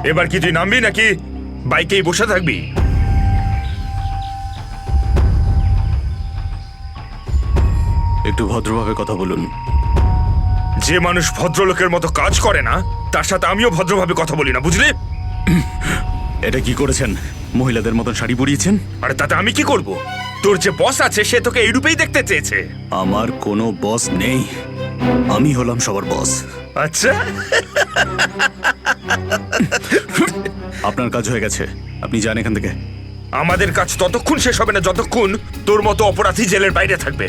এবার কি তুই নামবি নাকি বাইকেই বসে থাকবি? একটু ভদ্রভাবে কথা বলুন। যে মানুষ ভদ্রলোকের মতো কাজ করে না তার সাথে আমিও ভদ্রভাবে কথা বলি না, বুঝলি? এটা কি করেছেন? মহিলাদের মতন শাড়ি পরিয়েছেন? আরে তাতে আমি কি করব? তোর যে বস আছে সে তোকে এই রূপেই দেখতে চেয়েছে। আমার কোনো বস নেই, আমি হলাম সবার বস। আচ্ছা, আপনার কাজ হয়ে গেছে, আপনি যান এখান থেকে। আমাদের কাজ ততক্ষণ শেষ হবে না যতক্ষণ তোর মতো অপরাধী জেলের বাইরে থাকবে।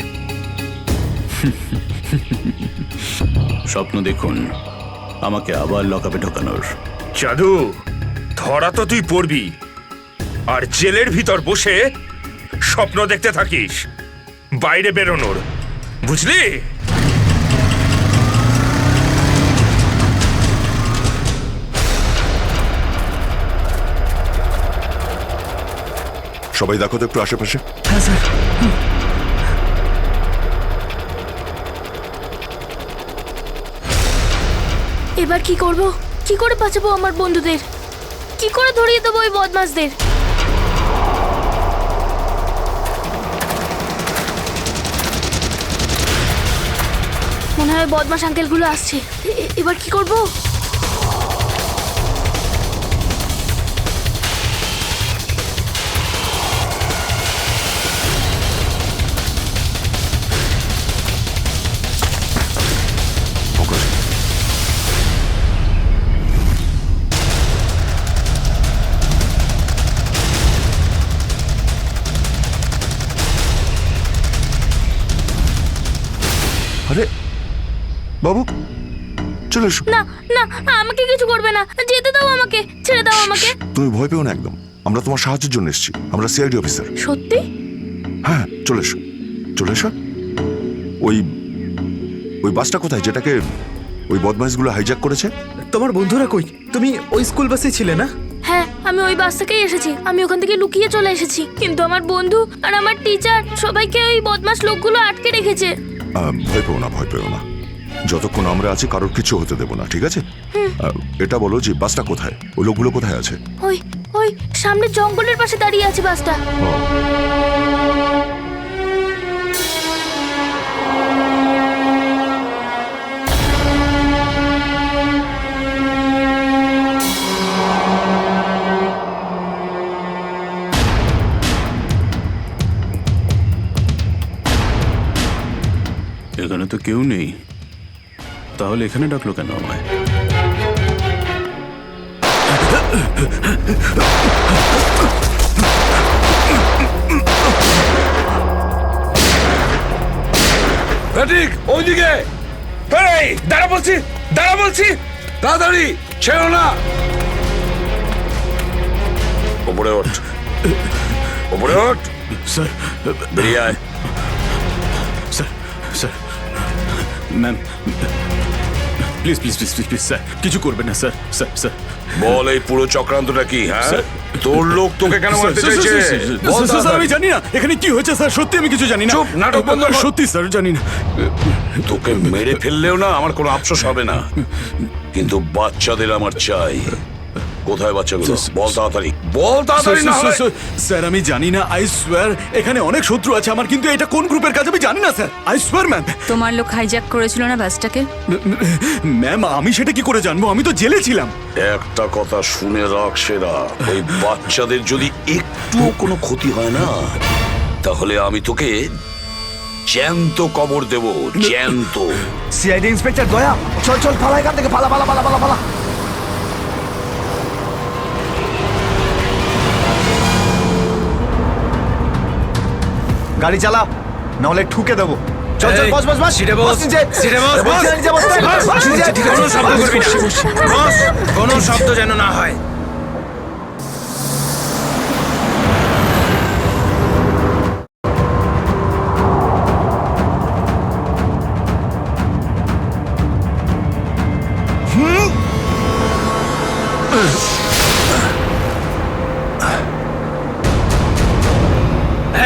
স্বপ্ন দেখুন আমাকে আবার লকআপে ঢোকানোর। জাদু, ধরা তো তুই পড়বি, আর জেলের ভিতর বসে স্বপ্ন দেখতে থাকিস বাইরে বেরোনোর, বুঝলি? সবাই দেখো তো একটু আশেপাশে। হ্যাঁ স্যার। এবার কি করব? কি করে বাঁচাবো আমার বন্ধুদের? কি করে ধরিয়ে দেবো ওই বদমাশদের? মনে হয় বদমাশ আঙ্কেলগুলো আসছে। এবার কি করব? আরে বাবু, চলে এসো। না না, আমাকে কিছু করবে না, যেতে দাও আমাকে, ছেড়ে দাও আমাকে। তুমি ভয় পেও না একদম, আমরা তোমার সাহায্যের জন্য এসেছি, আমরা সিআইডি অফিসার। সত্যি? হ্যাঁ, চলে এসো, চলে এসো। ওই ওই বাসটা কোথায় যেটাকে ওই বদমাইশগুলো হাইজ্যাক করেছে? তোমার বন্ধুরা কই? তুমি ওই স্কুল বাসে ছিলে না? হ্যাঁ, আমি ওই বাস থেকেই এসেছি। আমি ওখান থেকে লুকিয়ে চলে এসেছি, কিন্তু আমার বন্ধু আর আমার টিচার সবাইকে ওই বদমাশ লোকগুলো আটকে রেখেছে। ভয় পেও না, ভয় পেও না, যতক্ষণ আমরা আছি কারোর কিছু হতে দেবো না, ঠিক আছে? এটা বলো যে বাসটা কোথায়, ওই লোকগুলো কোথায় আছে? ওই ওই সামনে জঙ্গলের পাশে দাঁড়িয়ে আছে বাসটা। এখানে তো কেউ নেই, তাহলে এখানে ডাকলো কেন আমায়? ওইদিকে দাঁড়া বলছি, দাঁড়া বলছি, তাড়াতাড়ি ছেড়ো না। ওপরে ওঠ, ওপরে ওঠ, স্যার, বেরিয়ে আয়। Sir, sir, ma'am, please please please please please sir, কিছু করবেন না স্যার। স্যার, স্যার, বল এই পুরো চক্রান্তটা কি? হ্যাঁ, স্যার। তোর লোক তোকে কেন মারতে চাইছে? বল স্যার, আমি জানি না এখানে কি হয়েছে স্যার, সত্যি আমি কিছু জানি না। চুপ, নাটক বন্ধ কর। সত্যি স্যার জানি না। তোকে মেরে ফেললেও না আমার কোনো আফসোস হবে না, কিন্তু বাচ্চাদের আমার চাই। কোথায় বাচ্চাগুলো? বল তাড়াতাড়ি, বল তাড়াতাড়ি। না হলে স্যার আমি জানি না, আই সোয়ার এখানে অনেক শত্রু আছে আমার, কিন্তু এটা কোন গ্রুপের কাজ আমি জানি না স্যার, আই সোয়ার ম্যাম। তোমার লোক হাইজ্যাক করেছিল না বাসটাকে? ম্যাম আমি সেটা কি করে জানবো, আমি তো জেলে ছিলাম। একটা কথা শুনে রাখ সেরা, ওই বাচ্চাদের যদি একটুও কোনো ক্ষতি হয় না তাহলে আমি তোকে জ্যান্ত কবর দেব, জ্যান্ত। সিআইডি ইন্সপেক্টর দয়া, চল চল, পালা এখান থেকে, পালা পালা পালা পালা পালা। গাড়ি চালা, নাহলে ঠুকে দেবো। চল চল, বস বস বস, সিটে বস, নিচে। সিটে বস, বস, বস। নিচে বস, বস, নিচে। কোনো শব্দ করবি না, বস, কোনো শব্দ যেন না হয়।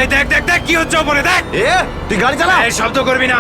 এই দেখ দেখ দেখ কি হচ্ছে ওপরে, দেখ। এ তুই গাড়ি চালা। এই শব্দ করবি না।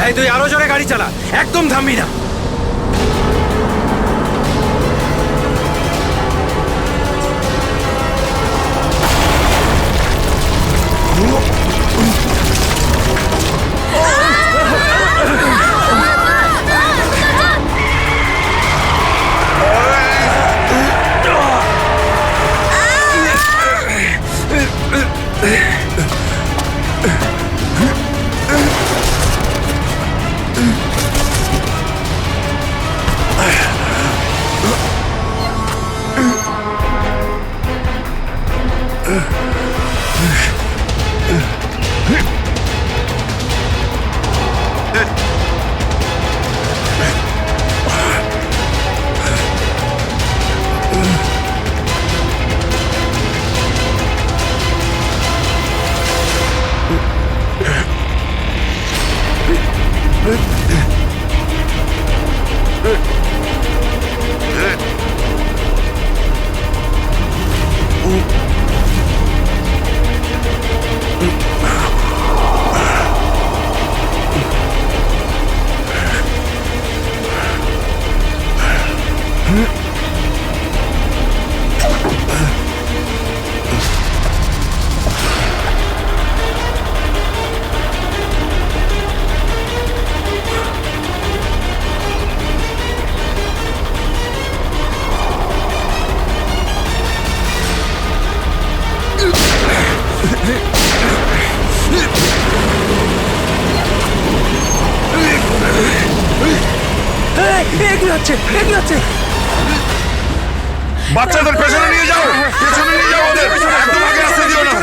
এই তুই আরো জোরে গাড়ি চালা, একদম থামবি না। বাচ্চাদের পেছনে নিয়ে যাও, পেছনে নিয়ে যাও ওদের, একদম আগে আসতে দিও না।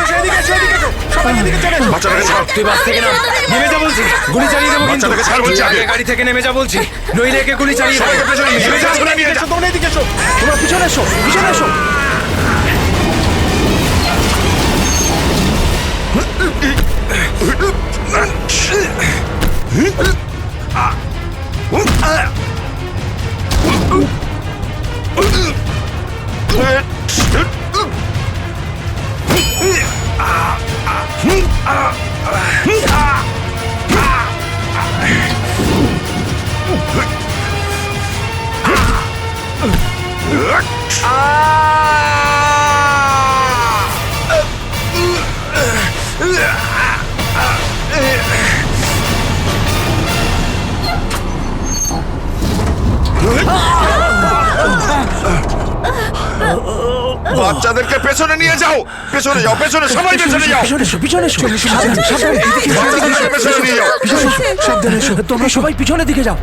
বাচ্চাটাকে ছাড়, তুই বাস থেকে নাম, নেমে যা বলছি, গুলি চালিয়ে দেবো কিন্তু। বাচ্চাটাকে ছাড় বলছি আগে। গাড়ি থেকে নেমে যা বলছি, নইলে একে গুলি চালিয়ে দেবো। সবাইকে পেছনে নিয়ে যাও, পেছনে নিয়ে যাও। তোমরা এদিকে এসো, তোমরা পিছনে এসো, পিছনে এসো। বাচ্চাদেরকে পেছনে নিয়ে যাও, পেছনে যাও, পেছনে সবাই পেছনে যাও, পিছনে এসো, বাচ্চাদেরকে পেছনে নিয়ে যাও। সাবধানে এসো, তোমরা সবাই পিছনের দিকে যাও।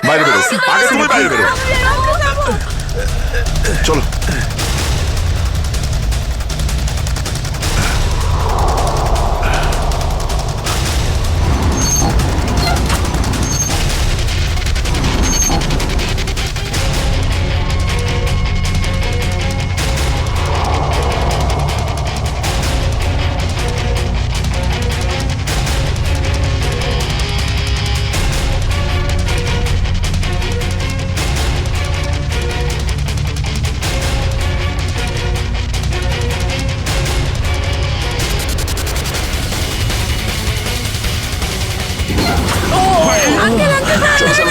বাইরে বেরো, আগে তুমি বাইরে বেরো। চলো।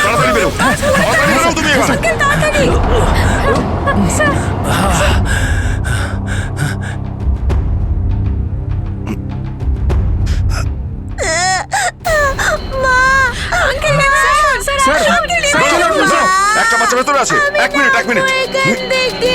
তাড়াতাড়ি বেরো, তাড়াতাড়ি বেরো তুমি এবার। বাচ্চা ভেতরে আছে। এক মিনিট। এখান থেকে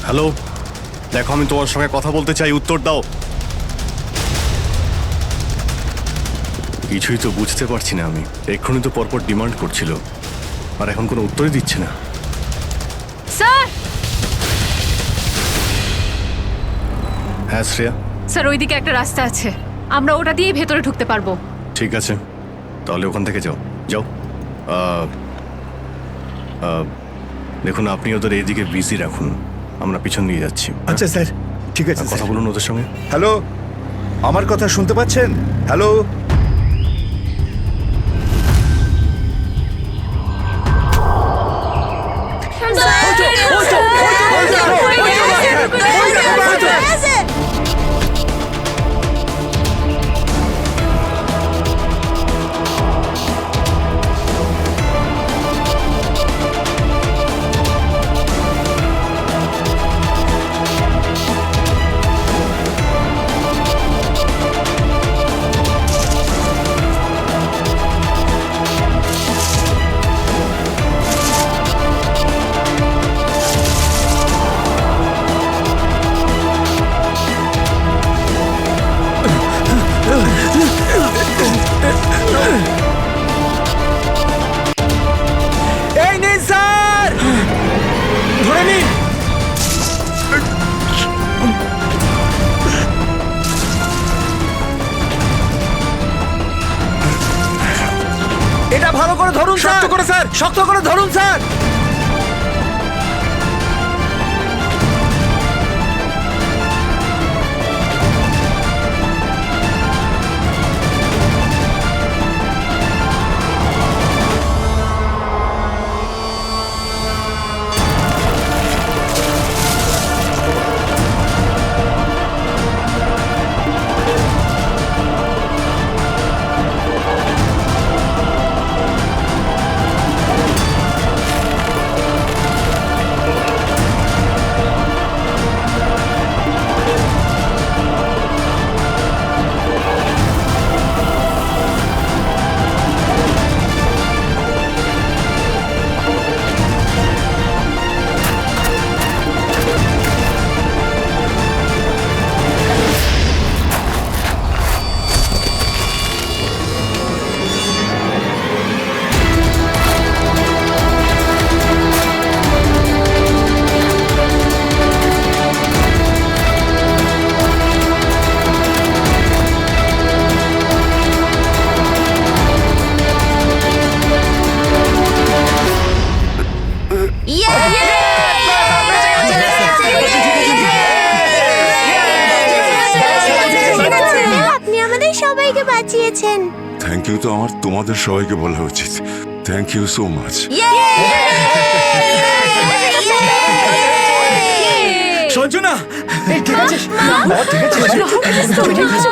হ্যালো, দেখো আমি তোমার সঙ্গে কথা বলতে চাই, উত্তর দাও। কিছুই তো বুঝতে পারছি না আমি। এক্ষুনি তো পরপর ডিমান্ড করছিল, আর এখন কোনো উত্তরই দিচ্ছে না। স্যার হ্যাঁ শ্রেয়া, স্যার ওইদিকে একটা রাস্তা আছে, আমরা ওটা দিয়েই ভেতরে ঢুকতে পারবো। ঠিক আছে, তাহলে ওখান থেকে যাও যাও। আহ, আহ, দেখুন আপনি ওদের এইদিকে বিজি রাখুন, আমরা পিছন দিয়ে যাচ্ছি। আচ্ছা স্যার, ঠিক আছে। কথা বলুন ওদের সঙ্গে। হ্যালো, আমার কথা শুনতে পাচ্ছেন? হ্যালো, এই নিন স্যার, ধরে নিন। এটা ভালো করে ধরুন স্যার। শক্ত করে স্যার, শক্ত করে ধরুন স্যার। আপনি আমাদের সবাইকে বাঁচিয়েছেন। থ্যাংক ইউ তো আমার তোমাদের সবাইকে বলা উচিত। Thank you so much. Sanjana, ঠিক আছে, ঠিক আছে।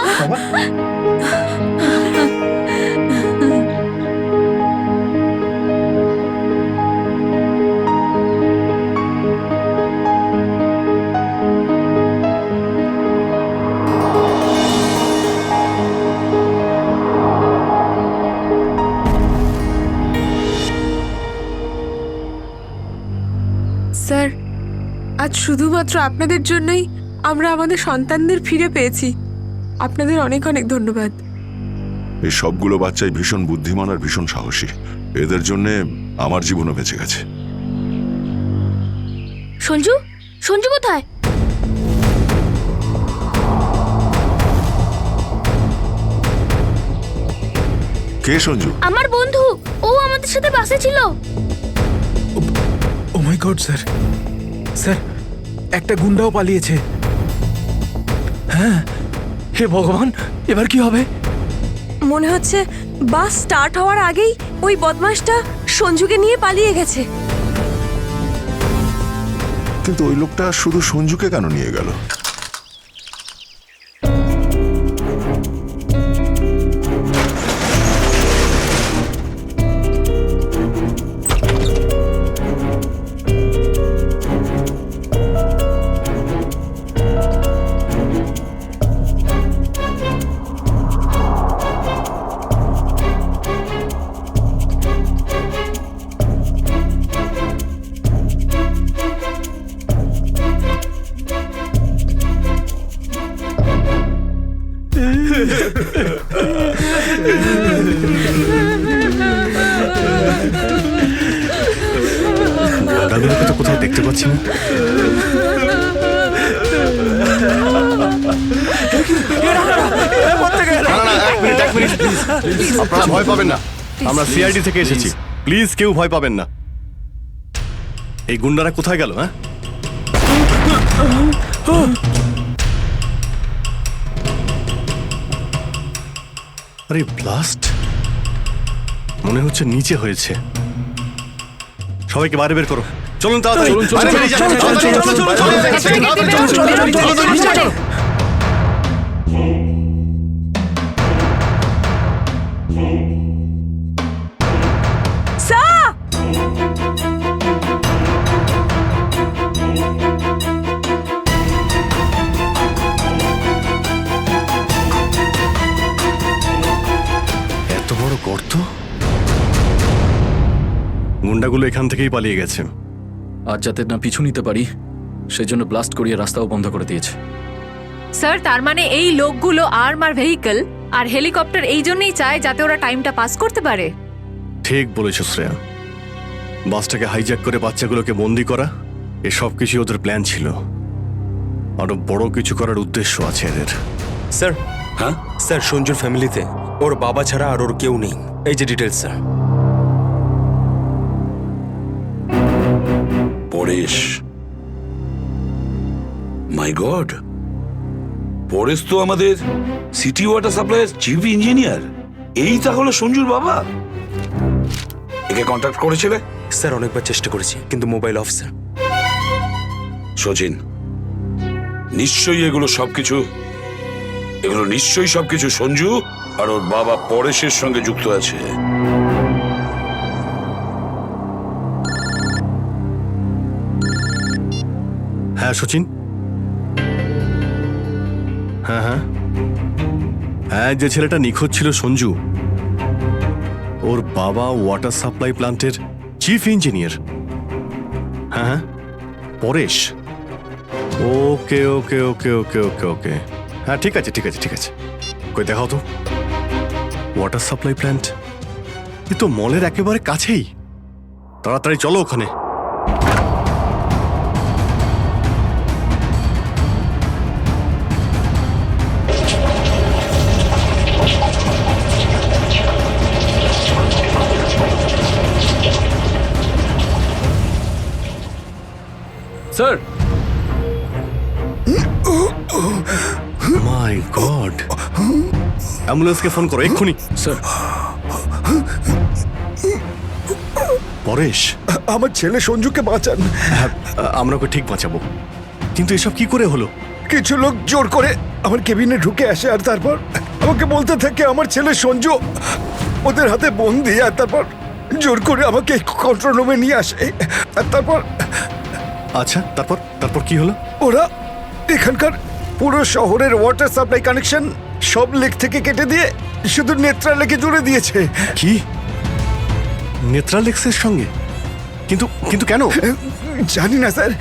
আজ শুধুমাত্র আপনাদের জন্যই আমরা আমাদের সন্তানদের ফিরে পেয়েছি। আপনাদের অনেক অনেক ধন্যবাদ। এই সবগুলো বাচ্চাই ভীষণ বুদ্ধিমান আর ভীষণ সাহসী। এদের জন্যে আমার জীবনও বেঁচে গেছে। সঞ্জু, সঞ্জু কোথায়? কে সঞ্জু? আমার বন্ধু, ও আমাদের সাথে বাসে ছিল। ও মাই গড স্যার, স্যার একটা গুন্ডাও পালিয়েছে। হ্যাঁ, হে ভগবান, এবার কি হবে? মনে হচ্ছে বাস স্টার্ট হওয়ার আগেই ওই বদমাশটা সঞ্জুকে নিয়ে পালিয়ে গেছে। কিন্তু ওই লোকটা শুধু সঞ্জুকে কেন নিয়ে গেল? গাড়িগুলোকে তো কোথাও দেখতে পাচ্ছি না। এক মিনিট প্লিজ, আপনারা ভয় পাবেন না, আমরা সিআইডি থেকে এসেছি, প্লিজ কেউ ভয় পাবেন না। এই গুন্ডারা কোথায় গেল? হ্যাঁ, আরে ব্লাস্ট মনে হচ্ছে নিচে হয়েছে। সবাইকে বাইরে বের করো, চলুন তাড়াতাড়ি। এত বড় গর্ত! গুন্ডাগুলো এখান থেকেই পালিয়ে গেছে। আজ যাতে না পিছু নিতে পারি সেজন্য ব্লাস্ট করিয়ে রাস্তাও বন্ধ করে দিয়েছে। স্যার, তার মানে এই লোকগুলো আর্মার ভেহিকল আর হেলিকপ্টার এই জন্যই চায় যাতে ওরা টাইমটা পাস করতে পারে। ঠিক বলেছ শ্রেয়া, বাসটাকে হাইজ্যাক করে বাচ্চাগুলোকে বন্দি করা, এসব কিছু ওদের প্ল্যান ছিল। আরো বড় কিছু করার উদ্দেশ্য আছে এদের। স্যার, হ্যাঁ স্যার সঞ্জুর ফ্যামিলিতে ওর বাবা ছাড়া আর ওর কেউ নেই। এই যে ডিটেলস স্যার। পরেশ, মাই গড, পরেশ তো আমাদের সিটি ওয়াটার সাপ্লাইয়ের চিফ ইঞ্জিনিয়ার। এই তাহলে সঞ্জুর বাবা। একে কন্ট্যাক্ট করেছিলে? স্যার অনেকবার চেষ্টা করেছি কিন্তু মোবাইল অফ স্যার। সচিন, নিশ্চয়ই এগুলো সবকিছু সঞ্জু আর ওর বাবা পরেশের সঙ্গে যুক্ত আছে। হ্যাঁ সচিন, হ্যাঁ হ্যাঁ হ্যাঁ, যে ছেলেটা নিখোঁজ ছিল সঞ্জু, ওর বাবা ওয়াটার সাপ্লাই প্ল্যান্টের চিফ ইঞ্জিনিয়ার। হ্যাঁ হ্যাঁ, পরেশ। ওকে ওকে ওকে ওকে ওকে ওকে, হ্যাঁ ঠিক আছে ঠিক আছে ঠিক আছে। কই দেখাও তো ওয়াটার সাপ্লাই প্ল্যান্ট। এ তো মলের একেবারে কাছেই। তাড়াতাড়ি চলো ওখানে। স্যার, মাই গড, অ্যাম্বুলেন্সকে ফোন করো এক্ষুনি। স্যার, পরেশ, আমার ছেলে সঞ্জুকে বাঁচান। হ্যাঁ, আমরা ওকে ঠিক বাঁচাবো, কিন্তু এসব কি করে হলো? কিছু লোক জোর করে আমার কেবিনে ঢুকে আসে আর তারপর আমাকে বলতে থাকে আমার ছেলে সঞ্জু ওদের হাতে বন্দি। আর তারপর জোর করে আমাকে কন্ট্রোল রুমে নিয়ে আসে। আর তারপর আচ্ছা, তারপর তারপর কি হলো? ওরা এখানকার পুরো শহরের ওয়াটার সাপ্লাই কানেকশন সব লেক থেকে কেটে দিয়ে শুধু নেত্রা লেকে জুড়ে দিয়েছে। কি, নেত্রালেক্সের সঙ্গে? কিন্তু কিন্তু কেন? জানি না স্যার।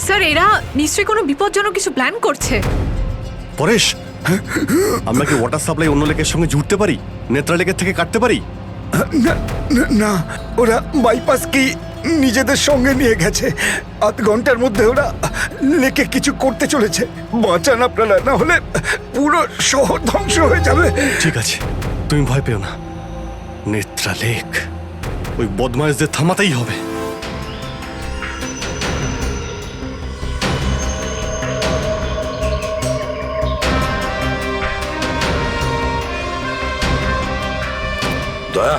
স্যার এরা নিশ্চয়ই কোনো বিপজ্জনক কিছু প্ল্যান করছে। পরেশ, আমরা কি ওয়াটার সাপ্লাই অন্য লেকের সঙ্গে জুড়তে পারি? নেত্রা লেকের থেকে কাটতে পারি? না না, না, ওরা বাইপাস কি নিজেদের সঙ্গে নিয়ে গেছে। আধ ঘন্টার মধ্যে ওরা লেকে কিছু করতে চলেছে। বাঁচান আপনারা, না হলে পুরো শহর ধ্বংস হয়ে যাবে। ঠিক আছে, তুমি ভয় পেও না। নেত্রা লেক ওই বদমাইশদের থামাতেই হবে। দয়া,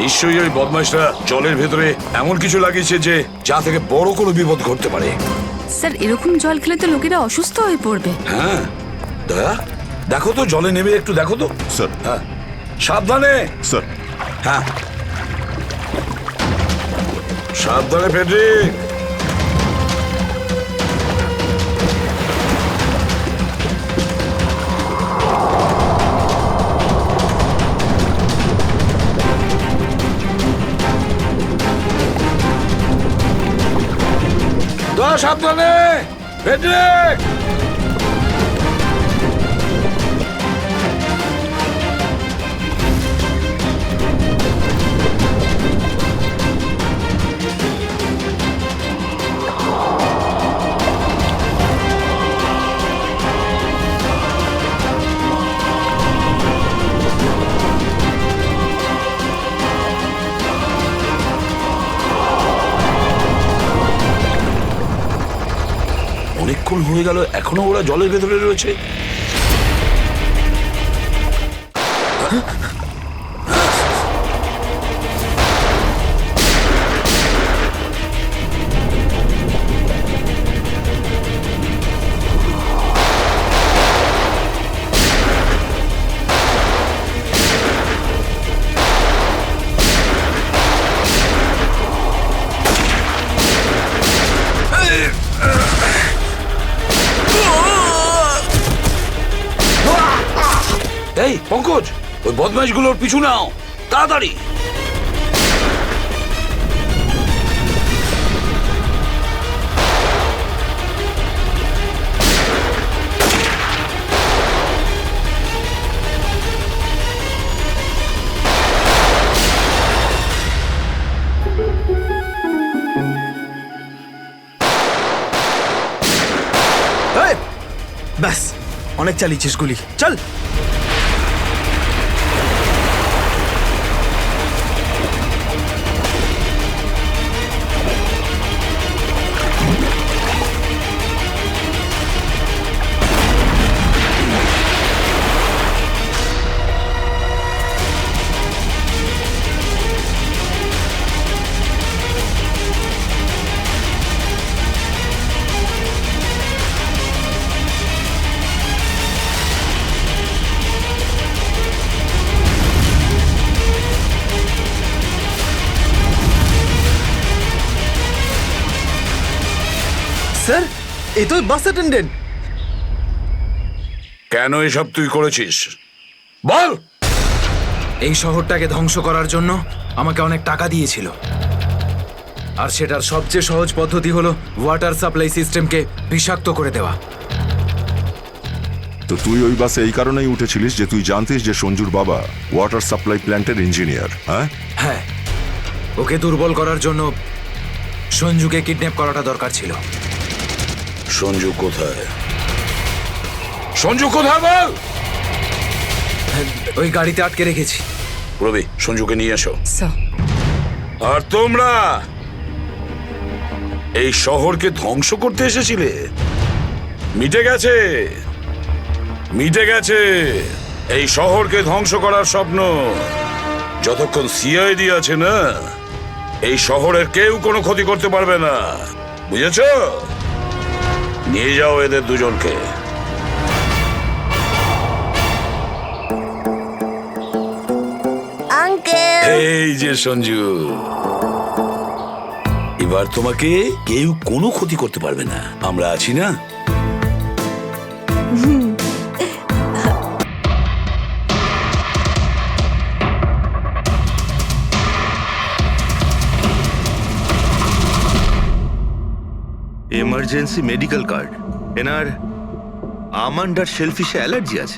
নিশ্চয়ই ওই বদমাইশরা জলের ভেতরে এমন কিছু লাগিয়েছে যে যা থেকে বড় কোনো বিপদ ঘটতে পারে। স্যার এরকম জল খেলে তো লোকেরা অসুস্থ হয়ে পড়বে। হ্যাঁ দয়া, দেখো তো জলে নেমে একটু দেখো তো। স্যার। হ্যাঁ, সাবধানে। স্যার। হ্যাঁ, সাবধানে ফেডরিক। দয়া, সাবধানে ফেডরিক। অনেকক্ষণ হয়ে গেল, এখনো ওরা জলের ভেতরে রয়েছে। এই পঙ্কজ, ওই বদমাইশগুলোর পিছু নাও তাড়াতাড়ি। ব্যাস, অনেক চালিয়েছিস গুলি, চল। স্যার, এই তো বাস অ্যাটেন্ডেন্ট। কেন এসব তুই করেছিস বল? এই শহরটাকে ধ্বংস করার জন্য আমাকে অনেক টাকা দিয়েছিল, আর সেটার সবচেয়ে সহজ পদ্ধতি হলো ওয়াটার সাপ্লাই সিস্টেমকে বিষাক্ত করে দেওয়া। তো তুই ওই বাসে এই কারণেই উঠেছিলিস যে তুই জানতিস যে সঞ্জুর বাবা ওয়াটার সাপ্লাই প্ল্যান্টের ইঞ্জিনিয়ার। হ্যাঁ হ্যাঁ, ওকে দুর্বল করার জন্য সঞ্জুকে কিডন্যাপ করাটা দরকার ছিল। সঞ্জু কোথায়? সঞ্জু কোথায় বল? ওই গাড়িতে আটকে রেখেছি। রবি, সঞ্জুকে নিয়ে এসো। স্যার আর তোমরা এই শহরকে ধ্বংস করতে এসেছিলে? মিটে গেছে, মিটে গেছে এই শহরকে ধ্বংস করার স্বপ্ন। যতক্ষণ সিআইডি আছে না, এই শহরের কেউ কোনো ক্ষতি করতে পারবে না, বুঝেছো? নিয়ে যাও এদের দুজনকে। আঙ্কেল, এই যে সঞ্জু, এবার তোমাকে কেউ কোনো ক্ষতি করতে পারবে না, আমরা আছি না? Emergency medical card. এনার আমন্ড আর শেলফিশে অ্যালার্জি আছে।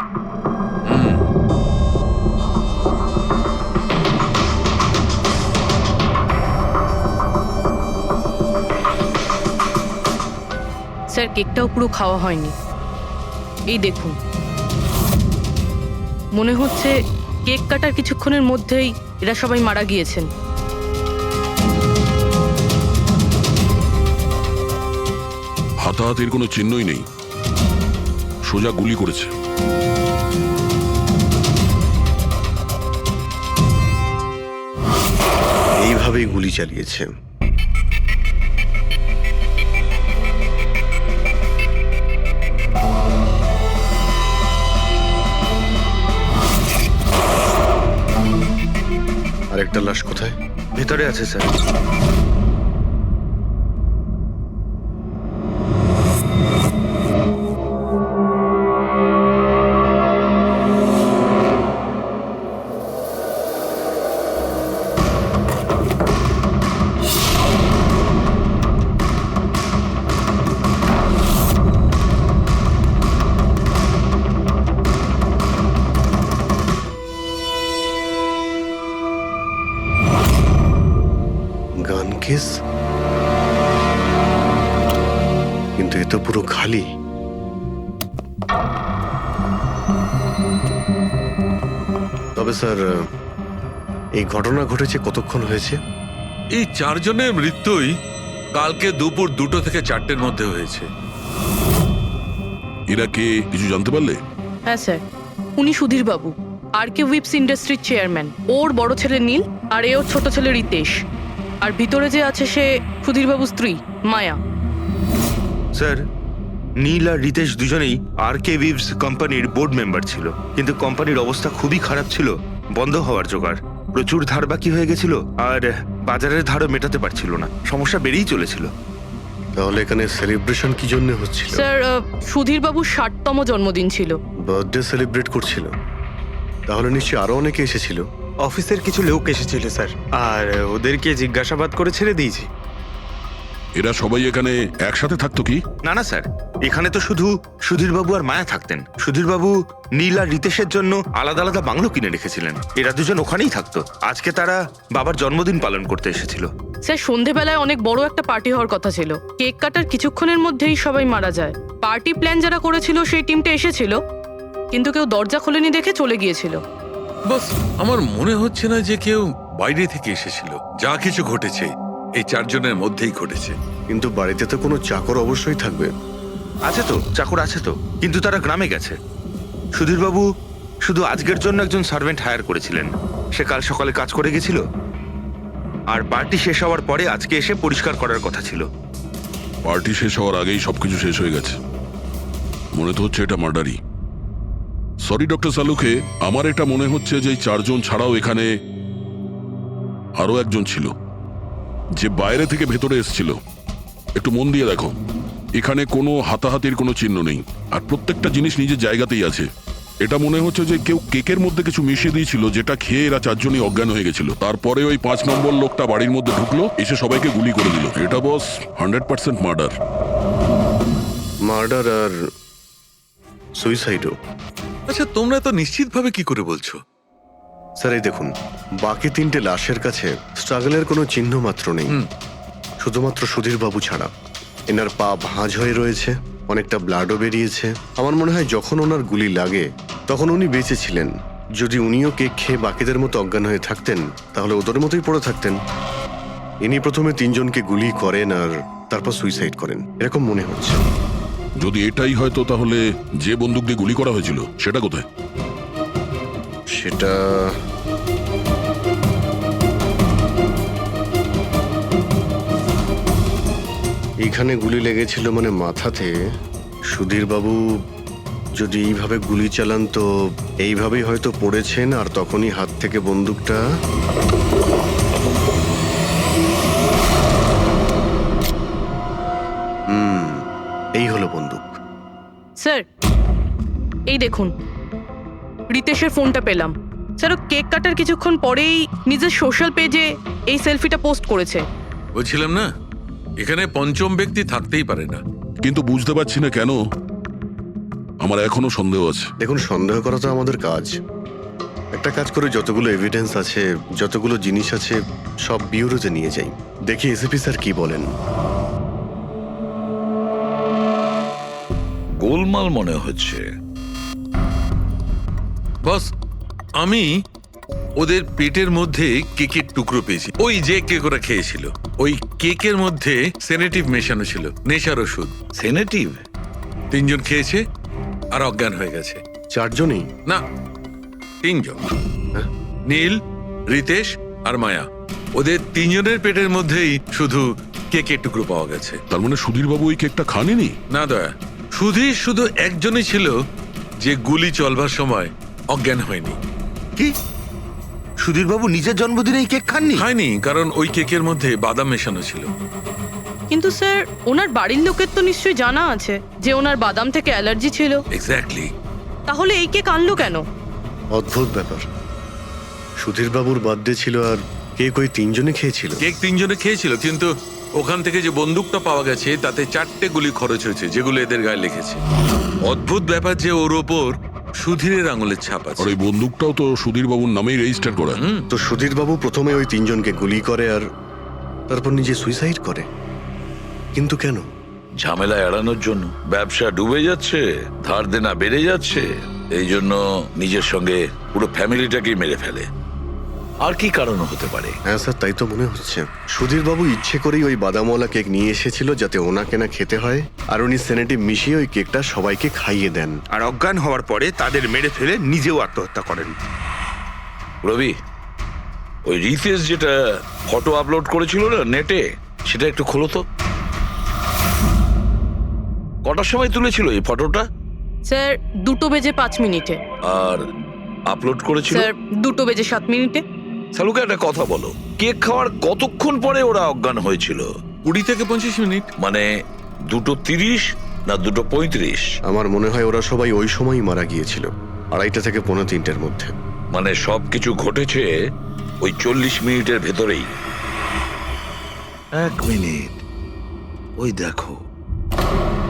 স্যার কেকটাও পুরো খাওয়া হয়নি, এই দেখুন। মনে হচ্ছে কেক কাটার কিছুক্ষণের মধ্যেই এরা সবাই মারা গিয়েছেন। হাতাহাতির কোনো চিহ্নই নেই, সোজা গুলি করেছে। এইভাবেই গুলি চালিয়েছে। আরেকটা লাশ কোথায়? ভেতরে আছে স্যার। গান কেস, কিন্তু এ তো পুরো খালি। তবে স্যার, এই ঘটনা ঘটেছে কতক্ষণ হয়েছে? এই 4 জনের মৃত্যুই কালকে দুপুর 2টো থেকে 4টের মধ্যে হয়েছে। এরা কে কিছু জানতে পারলে? হ্যাঁ স্যার, উনি সুধীর বাবু, আর কে উইপস ইন্ডাস্ট্রির চেয়ারম্যান। ওর বড় ছেলে নীল আর এ ওর ছোট ছেলে রিতেশ। আর ভিতরে যে আছে সে সুধীর বাবুর স্ত্রী মায়া। স্যার, নীল আর রিতেশ দুজনেই আর কে উইভস কোম্পানির বোর্ড মেম্বার ছিল, কিন্তু কোম্পানির অবস্থা খুবই খারাপ ছিল, বন্ধ হওয়ার জোগাড়। প্রচুর ধার বাকি হয়ে গেছিল আর বাজারের ধারও মেটাতে পারছিল না, সমস্যা বেড়েই চলেছিল। তাহলে এখানে সেলিব্রেশন কি জন্য হচ্ছিল? স্যার, সুধীর বাবুর 60তম জন্মদিন ছিল। বার্থডে সেলিব্রেট করছিল? তাহলে নিশ্চয়ই আরো অনেকে এসেছিল। অফিসের কিছু লোক এসেছিল স্যার, আর ওদেরকে জিজ্ঞাসাবাদ করে ছেড়ে দিয়েছি। এরা সবাই এখানে একসাথে থাকতো কি? না না স্যার, এখানে তো শুধু সুধীরবাবু আর মায়া থাকতেন। সুধীরবাবু নীল আর রিতেশের জন্য আলাদা আলাদা বাংলো কিনে রেখেছিলেন, এরা দুজন ওখানেই থাকতো। আজকে তারা বাবার জন্মদিন পালন করতে এসেছিল। স্যার, সন্ধেবেলায় অনেক বড় একটা পার্টি হওয়ার কথা ছিল। কেক কাটার কিছুক্ষণের মধ্যেই সবাই মারা যায়। পার্টি প্ল্যান যারা করেছিল সেই টিমটা এসেছিল, কিন্তু কেউ দরজা খোলেনি দেখে চলে গিয়েছিল। বস, আমার মনে হচ্ছে না যে কেউ বাইরে থেকে এসেছিল। যা কিছু ঘটেছে এই 4 জনের মধ্যেই ঘটেছে। কিন্তু বাড়িতে তো কোনো চাকর অবশ্যই থাকবে। আছে তো, চাকর আছে তো, কিন্তু তারা গ্রামে গেছে। সুধীরবাবু শুধু আজকের জন্য একজন সার্ভেন্ট হায়ার করেছিলেন, সে কাল সকালে কাজ করে গেছিল। আর পার্টি শেষ হওয়ার পরে আজকে এসে পরিষ্কার করার কথা ছিল। পার্টি শেষ হওয়ার আগেই সবকিছু শেষ হয়ে গেছে। মনে তো হচ্ছে এটা মার্ডারই। সরি ডক্টর সালুকে, আমার এটা মনে হচ্ছে যে 4 জন ছাড়াও এখানে আরো একজন ছিল, যে বাইরে থেকে ভেতরে এসেছিল। একটু মন দিয়ে দেখো, এখানে কোনো হাতাহাতির কোনো চিহ্ন নেই, আর প্রত্যেকটা জিনিস নিজের জায়গাতেই আছে। এটা মনে হচ্ছে যে কেউ কেকের মধ্যে কিছু মিশিয়ে দিয়েছিল, যেটা খেয়ে এরা 4 জনই অজ্ঞান হয়ে গেছিল। তারপরে ওই 5 নম্বর লোকটা বাড়ির মধ্যে ঢুকলো, এসে সবাইকে গুলি করে দিল। এটা বস 100% মার্ডার। মার্ডার আর সুইসাইডও। আচ্ছা, তোমরা তো নিশ্চিতভাবে কি করে বলছো? স্যার, এই দেখুন, বাকি 3টে লাশের কাছে স্ট্রাগলের কোনো চিহ্ন মাত্র নেই, শুধুমাত্র সুধীর বাবু ছাড়া। এনার পা ভাঁজ হয়ে রয়েছে, অনেকটা ব্লাডও বেরিয়েছে। আমার মনে হয় যখন ওনার গুলি লাগে তখন উনি বেঁচে ছিলেন। যদি উনিও কেক খেয়ে বাকিদের মতো অজ্ঞান হয়ে থাকতেন, তাহলে ওদের মতোই পড়ে থাকতেন। ইনি প্রথমে 3 জনকে গুলি করেন আর তারপর সুইসাইড করেন, এরকম মনে হচ্ছে। যদি এটাই হয়তো, তাহলে যে বন্দুক দিয়ে গুলি করা হয়েছিল সেটা কোথায়? সেটা এখানে গুলি লেগেছিল মানে মাথাতে। সুধীর বাবু যদি এইভাবে গুলি চালান তো এইভাবেই হয়তো পড়েছেন, আর তখনই হাত থেকে বন্দুকটা এই হলো বন্দুক। স্যার, এই দেখুন, রিতেশের ফোনটা পেলাম। স্যার, ও কেক কাটার কিছুক্ষণ পরেই নিজের সোশ্যাল পেজে এই সেলফিটা পোস্ট করেছে। বলছিলাম না, এখানে পঞ্চম ব্যক্তি থাকতেই পারে না। কিন্তু বুঝতে পারছি না কেন আমার এখনো সন্দেহ আছে। দেখুন, সন্দেহ করা তো আমাদের কাজ। একটা কাজ করে যতগুলো এভিডেন্স আছে, যতগুলো জিনিস আছে, সব বিউরোতে নিয়ে যাই, দেখি এসিপি স্যার কি বলেন। গোলমাল মনে হচ্ছে। বস, আমি ওদের পেটের মধ্যে কেকের টুকরো পেয়েছি। ওই যে কেক ওরা খেয়েছিল, ওই কেকের মধ্যে সেনেটিভ মেশানো ছিল, নেশার ওষুধ। সেনেটিভ? 3 জন খেয়েছে আর অজ্ঞান হয়ে গেছে। 4 জনই? না, 3 জন। নীল, রিতেশ আর মায়া, ওদের 3 জনের পেটের মধ্যেই শুধু কেকের টুকরো পাওয়া গেছে। তার মানে সুধীর বাবু ওই কেকটা খাননি? না দয়া, সুধীর শুধু একজনই ছিল যে গুলি চলবার সময় অজ্ঞান হয়নি। কি? সুধীরবাবু নিজের জন্মদিনে এই কেক খাননি? খায়নি, কারণ ওই কেকের মধ্যে বাদাম মেশানো ছিল। কিন্তু স্যার, ওনার বাড়ির লোকের তো নিশ্চয়ই জানা আছে যে ওনার বাদাম থেকে অ্যালার্জি ছিল। এক্স্যাক্টলি। তাহলে এই কেক আনলো কেন? অদ্ভুত ব্যাপার। সুধীর বাবুর বার্থডে ছিল আর কেক ওই 3 জনে খেয়েছিল। কেক 3 জনে খেয়েছিল, কিন্তু ওখান থেকে যে বন্দুকটা পাওয়া গেছে তাতে 4টে গুলি খরচ হয়েছে, যেগুলো এদের গায়ে লেগেছে। অদ্ভুত ব্যাপার যে ওর ওপর সুধীরের আঙুলের ছাপ আছে। আর ওই বন্দুকটাও তো সুধীর বাবুর নামেই রেজিস্টার করা। তো সুধীর বাবু প্রথমে ওই 3 জনকে গুলি করে আর তারপর নিজে সুইসাইড করে। কিন্তু কেন? ঝামেলা এড়ানোর জন্য। ব্যবসা ডুবে যাচ্ছে, ধার দেনা বেড়ে যাচ্ছে, এই জন্য নিজের সঙ্গে পুরো ফ্যামিলিটাকেই মেরে ফেলে। আর কি কারণ হতে পারে? হ্যাঁ স্যার, তাই তো মনে হচ্ছে। সুধীর বাবু ইচ্ছে করেই ওই বাদামওয়ালা কেক নিয়ে এসেছিল যাতে ওনাকে না খেতে হয়, আর উনি সেনেটিভ মিশিয়ে ওই কেকটা সবাইকে খাইয়ে দেন। আর অজ্ঞান হওয়ার পরে তাদের মেরে ফেলে নিজেও আত্মহত্যা করেন। রবি, ওই রিতেশ যেটা ফটো আপলোড করেছিল না নেটে, সেটা একটু খোলো তো। কটার সময় তুলেছিল এই ফটোটা? স্যার 2:05 আর আপলোড করেছিল? স্যার 2:07। সালুকে একটা কথা বলো, কেক খাওয়ার কতক্ষণ পরে ওরা অজ্ঞান হয়েছিল? 20 থেকে 25 মিনিট। মানে 2:30 না 2:35? আমার মনে হয় ওরা সবাই ওই সময়ই মারা গিয়েছিল, 2:30 থেকে 2:45-এর মধ্যে। মানে সবকিছু ঘটেছে ওই 40 মিনিটের ভেতরেই। 1 মিনিট, ওই দেখো,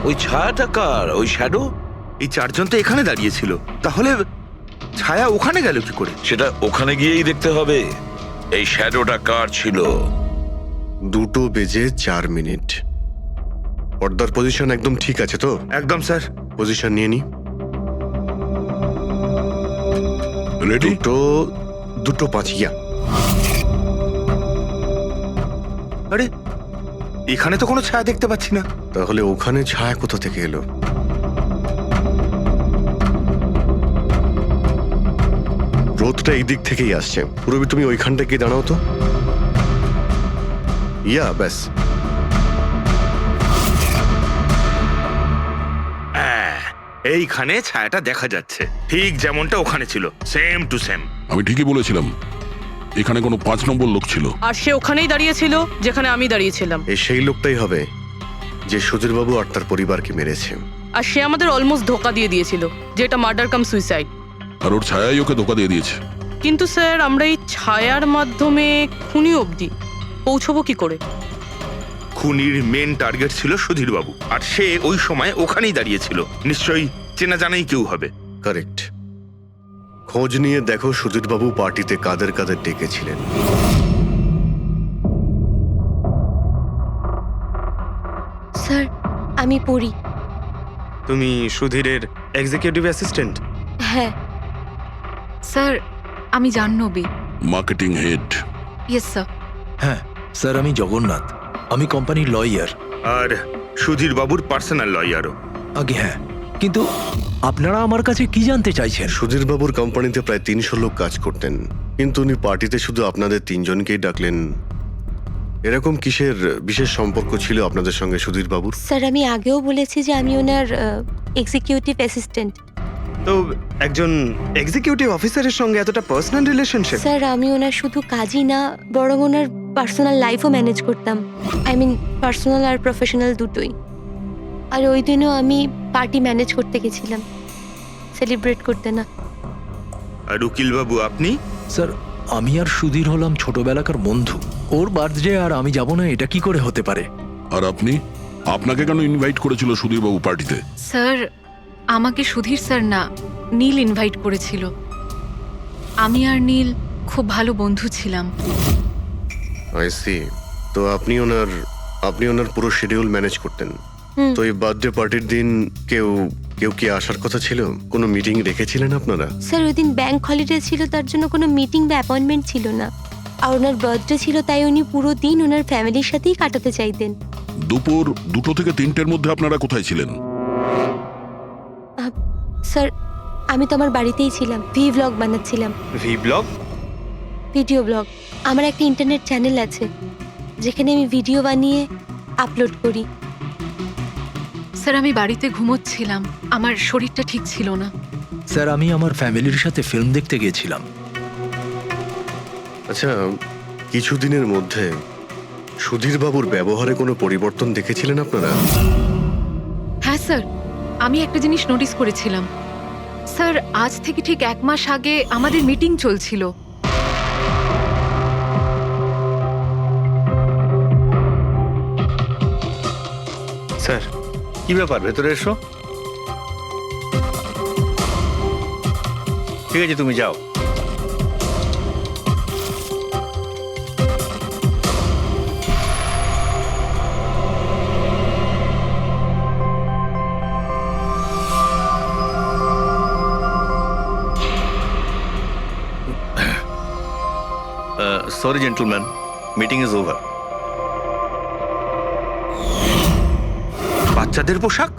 ওই ছায়াটা কার? ওই শ্যাডো? এই 4 জন তো এখানে দাঁড়িয়েছিল, তাহলে ছায়া ওখানে গেল কি করে? সেটা ওখানে গিয়েই দেখতে হবে। এই শ্যাডোটা কার ছিল? 2:04। পর্দার পজিশন একদম ঠিক আছে তো? একদম স্যার। পজিশন নিয়ে নি। রেডি? 2:05। ইয়া। আরে, এখানে তো কোনো ছায়া দেখতে পাচ্ছি না। তাহলে ওখানে ছায়া কোথা থেকে এলো? রোদটা এই দিক থেকেই আসছে। পুরবি, তুমি ওইখানটা গিয়ে দাঁড়াও তো। ইয়া, ব্যাস। এইখানে ছায়াটা দেখা যাচ্ছে, ঠিক যেমনটা ওখানে ছিল, সেম টু সেম। আমি ঠিকই বলেছিলাম, এখানে কোনো 5 নম্বর লোক ছিল। আর সে ওখানেই দাঁড়িয়েছিল যেখানে আমি দাঁড়িয়েছিলাম। এই সেই লোকটাই হবে যে সুধীর বাবু আর তার পরিবারকে মেরেছে। আর সে আমাদের অলমোস্ট ধোকা দিয়ে দিয়েছিল যেটা মার্ডার কাম সুইসাইড। আর ওর ছায়াই ওকে ধোকা দিয়ে দিয়েছে। কিন্তু স্যার, আমরা এই ছায়ার মাধ্যমে খুনি অবধি পৌঁছবো কি করে? খুনির মেন টার্গেট ছিল সুধীর বাবু, আর সে ওই সময় ওখানেই দাঁড়িয়েছিল। নিশ্চয়ই চেনা জানাই কেউ হবে। কারেক্ট। খোঁজ নিয়ে দেখো সুধীর বাবু পার্টিতে কাদের কাদের ডেকেছিলেন। স্যার, আমি পড়ি। তুমি সুধীরের এক্সিকিউটিভ অ্যাসিস্ট্যান্ট? হ্যাঁ স্যার, আমি Jahnavi. Marketing head. Yes sir. হ্যাঁ স্যার, আমি জগন্নাথ, আমি কোম্পানির লয়ার। আর সুধীর বাবুর পার্সোনাল লয়ারও। আগে হ্যাঁ, কিন্তু আপনারা আমার কাছে কি জানতে চাইছেন? সুধীর বাবুর কোম্পানিতে প্রায় 300 লোক কাজ করতেন, কিন্তু উনি পার্টিতে শুধু আপনাদের 3 জনকেই ডাকলেন। এরকম কিসের বিশেষ সম্পর্ক ছিল আপনাদের সঙ্গে সুধীর বাবুর? স্যার, আমি আগেও বলেছি যে আমি ওনার এক্সিকিউটিভ অ্যাসিস্ট্যান্ট। তো একজন এক্সিকিউটিভ অফিসারের সঙ্গে এতটা পার্সোনাল রিলেশনশিপ? স্যার, আমি ওনার শুধু কাজই না, বরং ওনার পার্সোনাল লাইফও ম্যানেজ করতাম। আই মিন পার্সোনাল আর প্রফেশনাল দুটোই। আর ওই দিনও আমি পার্টি ম্যানেজ করতে গেছিলাম, সেলিব্রেট করতে না। আর উকিল বাবু আপনি? স্যার, আমি আর সুধীর হলাম ছোটবেলাকার বন্ধু। ওর বার্থডে আর আমি যাব না, এটা কি করে হতে পারে? আর আপনি? আপনাকে কেন ইনভাইট করেছিল সুধীরবাবু পার্টিতে? স্যার, আমাকে সুধীর স্যার না, নীল ইনভাইট করেছিল। আমি আর নীল খুব ভালো বন্ধু ছিলাম। I see. তো আপনি ওনার পুরো শিডিউল ম্যানেজ করতেন। তো এই বার্থডে পার্টির দিন কেউ কি আসার কথা ছিল? কোনো মিটিং রেখেছিলেন আপনারা? স্যার ওই দিন ব্যাংক হলিডে ছিল, তার জন্য কোনো মিটিং বা অ্যাপয়েন্টমেন্ট ছিল না। আর ওনার বার্থডে ছিল, তাই উনি পুরো দিন ওনার ফ্যামিলির সাথেই কাটাতে চাইতেন। দুপুর 2টো থেকে 3টের মধ্যে আপনারা কোথায় ছিলেন? স্যার আমি তো আমার বাড়িতেই ছিলাম, ভি ব্লগ বানাচ্ছিলাম। Vlog? Video blog. আমার একটা ইন্টারনেট চ্যানেল আছে যেখানে আমি ভিডিও বানিয়ে আপলোড করি। স্যার আমি বাড়িতে ঘুমোচ্ছিলাম, আমার শরীরটা ঠিক ছিল না। স্যার আমি আমার ফ্যামিলির সাথে ফিল্ম দেখতে গিয়েছিলাম। আচ্ছা, কিছুদিনের মধ্যে সুধীরবাবুর ব্যবহারে কোনো পরিবর্তন দেখেছিলেন আপনারা? হ্যাঁ স্যার, আমি একটা জিনিস নোটিস করেছিলাম। স্যার আজ থেকে ঠিক 1 মাস আগে আমাদের মিটিং চলছিল। স্যার কি ব্যাপার, ভেতরে এসো। ঠিক আছে, তুমি যাও। Sorry gentleman, meeting is over. বাচ্চাদের পোশাক?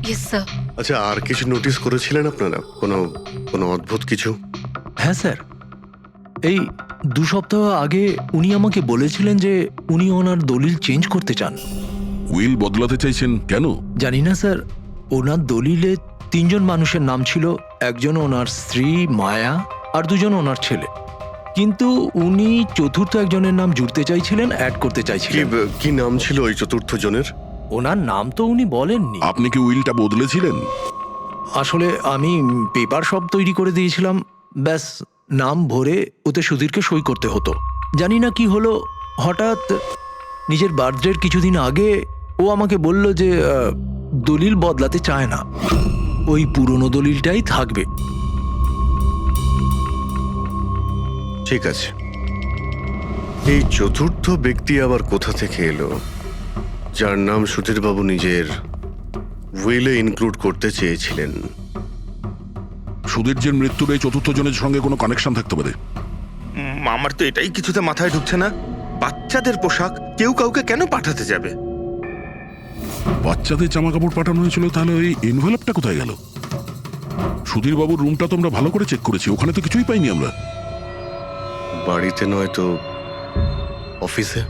Yes sir. আচ্ছা, আর কিছু নোটিস করেছিলেন আপনারা? কোনো অদ্ভুত কিছু? হ্যাঁ স্যার, এই 2 সপ্তাহ আগে উনি আমাকে বলেছিলেন যে উনি ওনার দলিল চেঞ্জ করতে চান। উইল বদলাতে চাইছেন কেন? জানি না স্যার, ওনার দলিলে 3 জন মানুষের নাম ছিল, একজন ওনার স্ত্রী মায়া আর 2 জন ওনার ছেলে। কিন্তু উনি চতুর্থ একজনের নাম জুড়তে চাইছিলেন, অ্যাড করতে চাইছিলেন। কি নাম ছিল ওই চতুর্থ জনের? ওনার নাম তো উনি বলেননি। আপনি কি উইলটা বদলেছিলেন? আসলে আমি পেপার সব তৈরি করে দিয়েছিলাম, ব্যাস নাম ভরে ওতে সুধীরকে সই করতে হতো। জানি না কি হলো, হঠাৎ নিজের বার্থডের কিছুদিন আগে ও আমাকে বলল যে দলিল বদলাতে চায় না, ওই পুরনো দলিলটাই থাকবে। ঠিক আছে, এই চতুর্থ ব্যক্তি আবার কোথা থেকে এলো যার নাম সুধীরবাবু নিজের উইলে ইনক্লুড করতে চেয়েছিলেন? সুধীরজির মৃত্যুর এই চতুর্থ জনের সঙ্গে কোনো কানেকশন থাকতে পারে। আমার তো এটাই কিছুতে মাথায় ঢুকছে না। বাচ্চাদের পোশাক কেউ কাউকে কেন পাঠাতে যাবে? বাচ্চাদের জামা কাপড় পাঠানো হয়েছিল, তাহলে ওই এনভেলপটা কোথায় গেল? সুধীরবাবুর রুমটা তো আমরা ভালো করে চেক করেছি, ওখানে তো কিছুই পাইনি আমরা। বাড়িতে নয় তো অফিসে?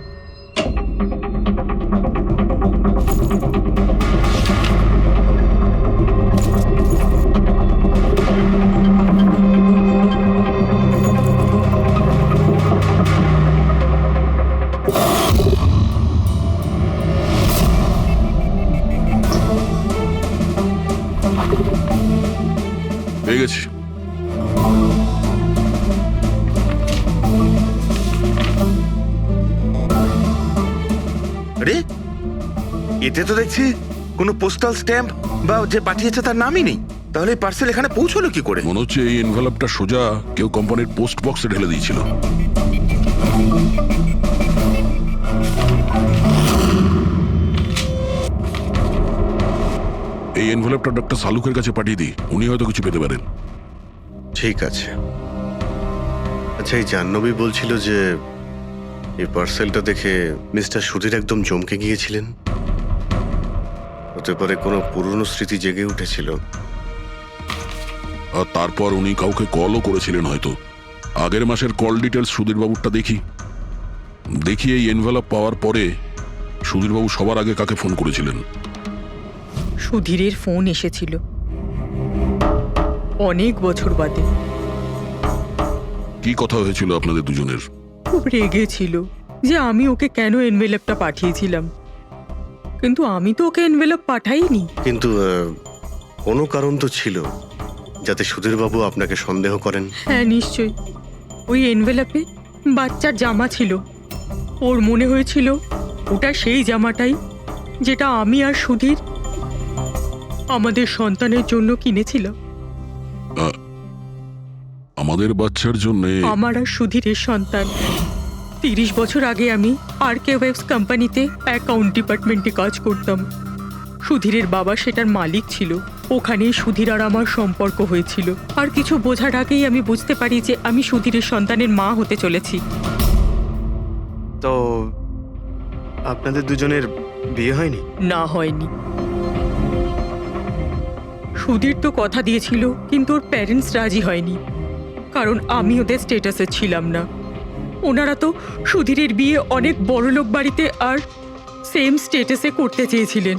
পেয়ে গেছি। আরে এতে তো দেখছি কোনো পোস্টাল স্ট্যাম্প বা যে পাঠিয়েছে তার নামই নেই। তাহলে পার্সেল এখানে পৌঁছলো কি করে? মনে হচ্ছে এই এনভেলপটা সোজা কেউ কোম্পানির পোস্ট বক্সে ঢেলে দিয়েছিল। এই এনভেলপটা ডক্টর সালুকের কাছে পাঠিয়ে দিই, উনি হয়তো কিছু পেতে পারেন। ঠিক আছে। আচ্ছা, এই জাহ্নবী বলছিল যে এই পার্সেলটা দেখে মিস্টার সুধীর একদম চমকে গিয়েছিলেন। হতে পারে কোনো পুরনো স্মৃতি জেগে উঠেছিল। আর তারপর উনি কাউকে কলও করেছিলেন হয়তো। আগের মাসের কল ডিটেলস সুধীরবাবুরটা দেখি এই এনভেলপ পাওয়ার পরে সুধীরবাবু সবার আগে কাকে ফোন করেছিলেন? সুধীরের ফোন এসেছিল অনেক বছর বাদে। কি কথা হয়েছিল আপনাদের দুজনের? খুব রেগেছিল যে আমি ওকে কেন এনভেলপটা পাঠিয়েছিলাম, কিন্তু আমি তো ওকে এনভেলপ পাঠাইনি। কিন্তু কোনো কারণ তো ছিল যাতে সুধীরবাবু আপনাকে সন্দেহ করেন। হ্যাঁ নিশ্চয়ই, ওই এনভেলপে বাচ্চার জামা ছিল। ওর মনে হয়েছিল ওটা সেই জামাটাই যেটা আমি আর সুধীর আমাদের সন্তানের জন্য কিনেছিলাম। আমাদের বাচ্চার জন্যে আমার আর সুধীরের সন্তান। 30 বছর আগে আমি আরকে ওয়েবস কোম্পানিতে অ্যাকাউন্ট ডিপার্টমেন্টে কাজ করতাম। সুধীরের বাবা সেটার মালিক ছিল। ওখানেই সুধীর আর আমার সম্পর্ক হয়েছিল। আর কিছু বোঝার আগেই আমি বুঝতে পারি যে আমি সুধীরের সন্তানের মা হতে চলেছি। তো আপনাদের দুজনের বিয়ে হয়নি? না, হয়নি। সুধীর তো কথা দিয়েছিল, কিন্তু ওর প্যারেন্টস রাজি হয়নি, কারণ আমি ওদের স্টেটাসে ছিলাম না। ওনারা তো সুধীরের বিয়ে অনেক বড়লোক বাড়িতে আর সেম স্টেটাসে করতে চেয়েছিলেন।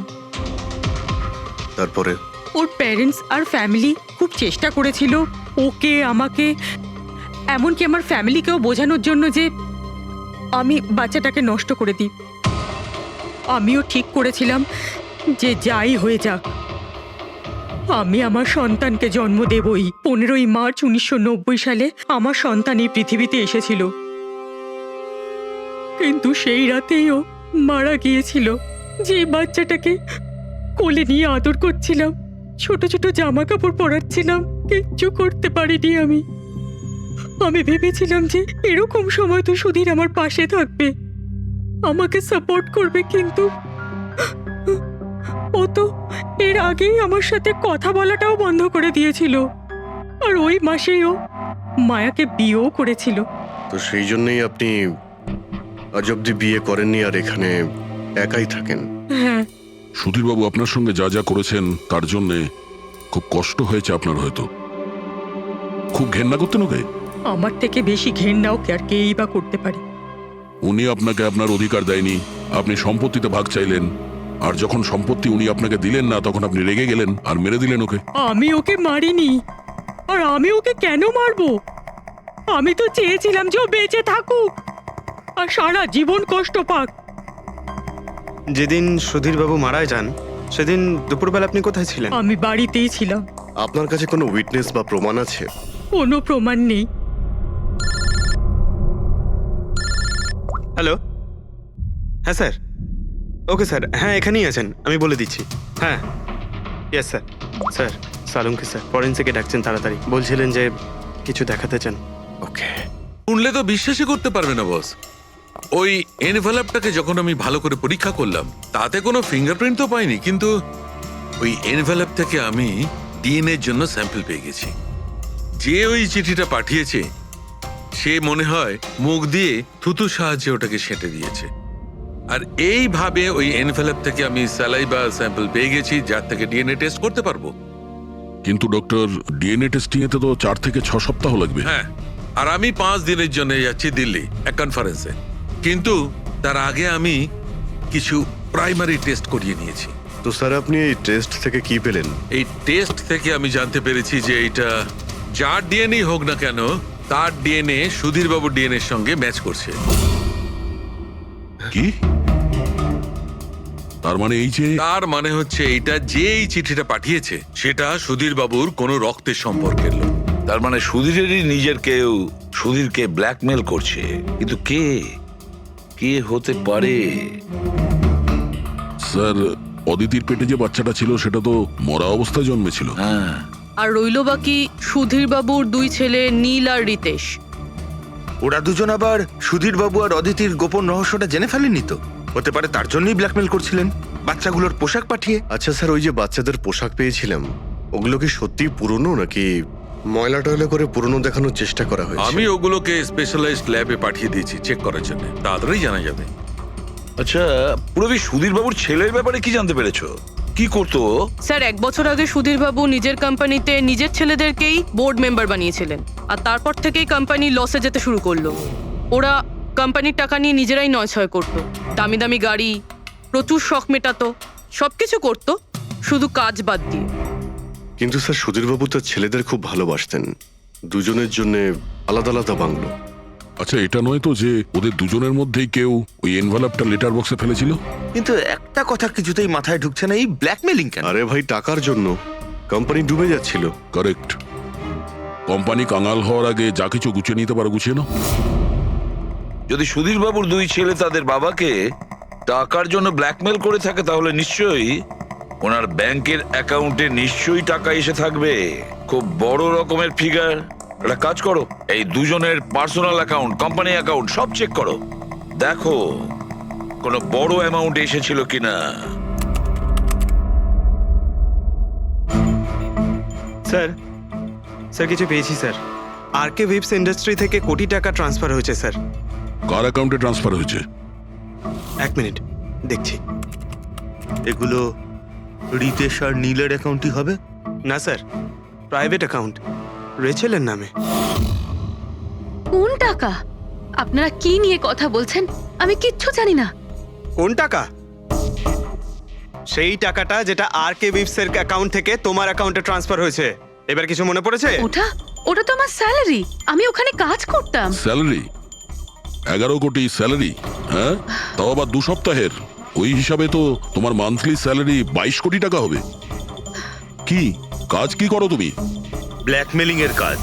তারপরে ওর প্যারেন্টস আর ফ্যামিলি খুব চেষ্টা করেছিল ওকে, আমাকে, এমনকি আমার ফ্যামিলিকেও বোঝানোর জন্য যে আমি বাচ্চাটাকে নষ্ট করে দিই। আমিও ঠিক করেছিলাম যে যাই হয়ে যাক আমি আমার সন্তানকে জন্ম দেবই। 15ই মার্চ 1990 সালে আমার সন্তান এই পৃথিবীতে এসেছিল, কিন্তু সেই রাতেই ও মারা গিয়েছিল। যে বাচ্চাটাকে কোলে নিয়ে আদর করছিলাম, ছোট ছোট জামা কাপড় পরাচ্ছিলাম, কিচ্ছু করতে পারিনি আমি। আমি ভেবেছিলাম যে এরকম সময় তো সুধীর আমার পাশে থাকবে, আমাকে সাপোর্ট করবে, কিন্তু ও তো এর আগেই আমার সাথে কথা বলাটাও বন্ধ করে দিয়েছিল। আর ওই মাসেই ও মায়াকে বিয়েও করেছিল। তো সেই জন্যই আপনি আজ অব্দি বিয়ে করেননি আর এখানে একাই থাকেন? হ্যাঁ। সুধীরবাবু আপনার সঙ্গে যা যা করেছেন তার জন্যে খুব কষ্ট হয়েছে আপনার, হয়তো খুব ঘেন্না করতেন ওকে। আমার থেকে বেশি ঘেন্নাও কে আর কেই বা করতে পারে। উনি আপনাকে আপনার অধিকার দেয়নি, আপনি সম্পত্তিতে ভাগ চাইলেন, আর যখন সম্পত্তি উনি আপনাকে দিলেন না তখন আপনি রেগে গেলেন আর মেরে দিলেন ওকে। আমি ওকে মারিনি, আর আমি ওকে কেন মারবো? আমি তো চেয়েছিলাম যে ও বেঁচে থাকুক আর সারা জীবন কষ্ট পাক। যেদিন সুধীর বাবু মারা যান সেদিন দুপুরবেলা আপনি কোথায় ছিলেন? আমি বাড়িতেই ছিলাম। আপনার কাছে কোনো উইটনেস বা প্রমাণ আছে? কোনো প্রমাণ নেই। হ্যালো, হ্যাঁ স্যার। ওকে স্যার, হ্যাঁ এখানেই আছেন, আমি বলে দিচ্ছি। হ্যাঁ, ইয়েস স্যার। স্যার সালুমকে স্যার ফরেন্সিকে ডাকছেন তাড়াতাড়ি, বলছিলেন যে কিছু দেখাতে চান। ওকে। শুনলে তো বিশ্বাসই করতে পারবে না বস। ওই এনভেলপটাকে যখন আমি ভালো করে পরীক্ষা করলাম তাতে কোনো ফিঙ্গারপ্রিন্ট তো পাইনি, কিন্তু ওই এনভেলপ থেকে আমি ডিএনএ এর জন্য স্যাম্পল পেয়ে গেছি। যে ওই চিঠিটা পাঠিয়েছে সে মনে হয় মুখ দিয়ে থুতুর সাহায্যে ওটাকে সেঁটে দিয়েছে। আর এইভাবে ওই এনভেলপ থেকে আমি স্যালাইভা স্যাম্পল পেয়ে গেছি, যার থেকে ডিএনএ টেস্ট করতে পারবো। কিন্তু ডক্টর, ডিএনএ টেস্টিং এতে তো 4 থেকে 6 সপ্তাহ লাগবে। হ্যাঁ, আর আমি 5 দিনের জন্য যাচ্ছি দিল্লি এক কনফারেন্সে, কিন্তু তার আগে আমি কিছু প্রাইমারি টেস্ট করিয়ে নিয়েছি। তো স্যার আপনি এই টেস্ট থেকে কি পেলেন? এই টেস্ট থেকে আমি জানতে পেরেছি যে এটা যার ডিএনএ হোক না কেন তার ডিএনএ সুধীর বাবুর ডিএনএ এর সঙ্গে ম্যাচ করছে। কি? তার মানে এই যে, তার মানে হচ্ছে এইটা যে এই চিঠিটা পাঠিয়েছে সেটা সুধীর বাবুর কোনো রক্তের সম্পর্কের লোক। তার মানে সুধীরেরই নিজের কেউ সুধীরকে ব্ল্যাকমেল করছে, কিন্তু কে কে হতে পারে? স্যার, অদিতির পেটে যে বাচ্চাটা ছিল সেটা তো মরা অবস্থায় জন্মেছিল। হ্যাঁ, আর রইল বাকি সুধীর বাবুর 2 ছেলে নীল আর রিতেশ। ওরা দুজন আবার সুধীর বাবু আর অদিতির গোপন রহস্যটা জেনে ফেলেনি তো? হতে পারে তার জন্যই ব্ল্যাকমেল করছিলেন, বাচ্চাগুলোর পোশাক পাঠিয়ে। আচ্ছা স্যার, ওই যে বাচ্চাদের পোশাক পেয়েছিলাম ওগুলো কি সত্যি পুরনো নাকি ময়লা টয়লা করে পুরনো দেখানোর চেষ্টা করা হয়েছে? আমি ওগুলোকে স্পেশালাইজড ল্যাবে পাঠিয়ে দিয়েছি চেক করার জন্য, তাড়াতাড়ি জানা যাবে। আচ্ছা, পুরবি সুধীর বাবুর ছেলের ব্যাপারে কি জানতে পেরেছো? কি করতো? স্যার, 1 বছর আগে সুধীর বাবু নিজের কোম্পানিতে নিজের ছেলেদেরকেই বোর্ড মেম্বার বানিয়েছিলেন, আর তারপর থেকেই কোম্পানি লসে যেতে শুরু করলো। ওরা কোম্পানির টাকা নিয়ে নিজেরাই নয়ছয় করতো, দামি দামি গাড়ি, প্রচুর শখ মেটাতো, সবকিছু করতো, শুধু কাজ বাদ দিয়ে। কিন্তু স্যার সুধীরবাবু তার ছেলেদের খুব ভালোবাসতেন, দুজনের জন্য আলাদা আলাদা বাংলো। আচ্ছা, এটা নয় তো যে ওদের দুজনের মধ্যেই কেউ ওই এনভেলপটা লেটার বক্সে ফেলেছিল? কিন্তু একটা কথা কিছুতেই মাথায় ঢুকছে না, এই ব্ল্যাকমেলিং কেন? আরে ভাই, টাকার জন্য। কোম্পানি ডুবে যাচ্ছিল। কারেক্ট। কোম্পানি কাঙাল হওয়ার আগে যা কিছু গুছিয়ে নিতে পারো গুছিয়ে নাও। যদি সুধীর বাবুর 2 ছেলে তাদের বাবাকে টাকার জন্য ব্ল্যাকমেল করে থাকে তাহলে নিশ্চয়ই ওনার ব্যাংকের অ্যাকাউন্টে নিশ্চয়ই টাকা এসে থাকবে, খুব বড় রকমের ফিগার। একটা কাজ করো, এই দুজনের পার্সোনাল অ্যাকাউন্ট, কোম্পানি অ্যাকাউন্ট সব চেক করো, দেখো কোনো বড় অ্যামাউন্ট এসেছিল কিনা। স্যার স্যার কিছু পেয়েছি স্যার। আরকে ভিপস ইন্ডাস্ট্রি থেকে কোটি টাকা ট্রান্সফার হয়েছে স্যার। কার অ্যাকাউন্টে ট্রান্সফার হয়েছে? এক মিনিট দেখছি। এগুলো রিতেশ আর নীলের অ্যাকাউন্টই হবে? না স্যার, প্রাইভেট অ্যাকাউন্ট, রেচেলের নামে। কোন টাকা? আপনারা কি নিয়ে কথা বলছেন? আমি কিচ্ছু জানি না। কোন টাকা? সেই টাকাটা যেটা আরকে ভিপস এর অ্যাকাউন্ট থেকে তোমার অ্যাকাউন্টে ট্রান্সফার হয়েছে। এবার কিছু মনে পড়েছে? ওটা তো আমার স্যালারি, আমি ওখানে কাজ করতাম। স্যালারি? 11 কোটি স্যালারি? হ্যাঁ, তাও আবার 2 সপ্তাহের। ওই হিসাবে তো তোমার মান্থলি স্যালারি 22 কোটি টাকা হবে। কি কাজ কি করো তুমি? ব্ল্যাকমেলিং এর কাজ।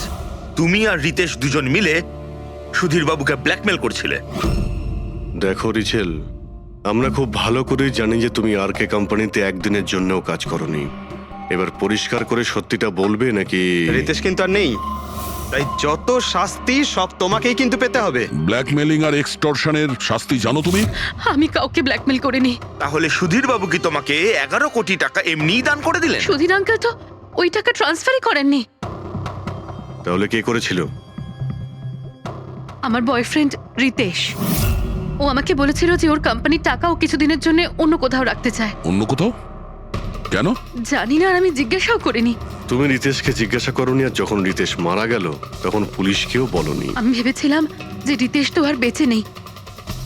তুমি আর রিতেশ দুজন মিলে সুধীর বাবুকে ব্ল্যাকমেল করছিলে। দেখো রিচেল, আমরা খুব ভালো করে জানি যে তুমি আরকে কোম্পানিতে একদিনের জন্যও কাজ করনি। এবার পরিষ্কার করে সত্যিটা বলবে নাকি? রিতেশ কিন্তু আর নেই, তাই যত শাস্তি সব তোমাকেই কিন্তু পেতে হবে। ব্ল্যাকমেলিং আর এক্সটর্শনের শাস্তি জানো তুমি? আমি কাউকে ব্ল্যাকমেল করিনি। তাহলে সুধীর বাবু কি তোমাকে 11 কোটি টাকা এমনিই দান করে দিলেন? সুধীর আঙ্কেল তো ওই টাকা ট্রান্সফারই করেননি। তাহলে কে করেছিল? আমার বয়ফ্রেন্ড রিতেশ। ও আমাকে বলেছিল যে ওর কোম্পানির টাকা ও কিছুদিনের জন্য অন্য কোথাও রাখতে চায়। অন্য কোথাও? কেন? জানি না, আর আমি জিজ্ঞাসাও করিনি। তুমি রিতেশকে জিজ্ঞাসা করনি, আর যখন রিতেশ মারা গেল তখন পুলিশকেও বলনি। আমি ভেবেছিলাম যে রিতেশ তো আর বেঁচে নেই,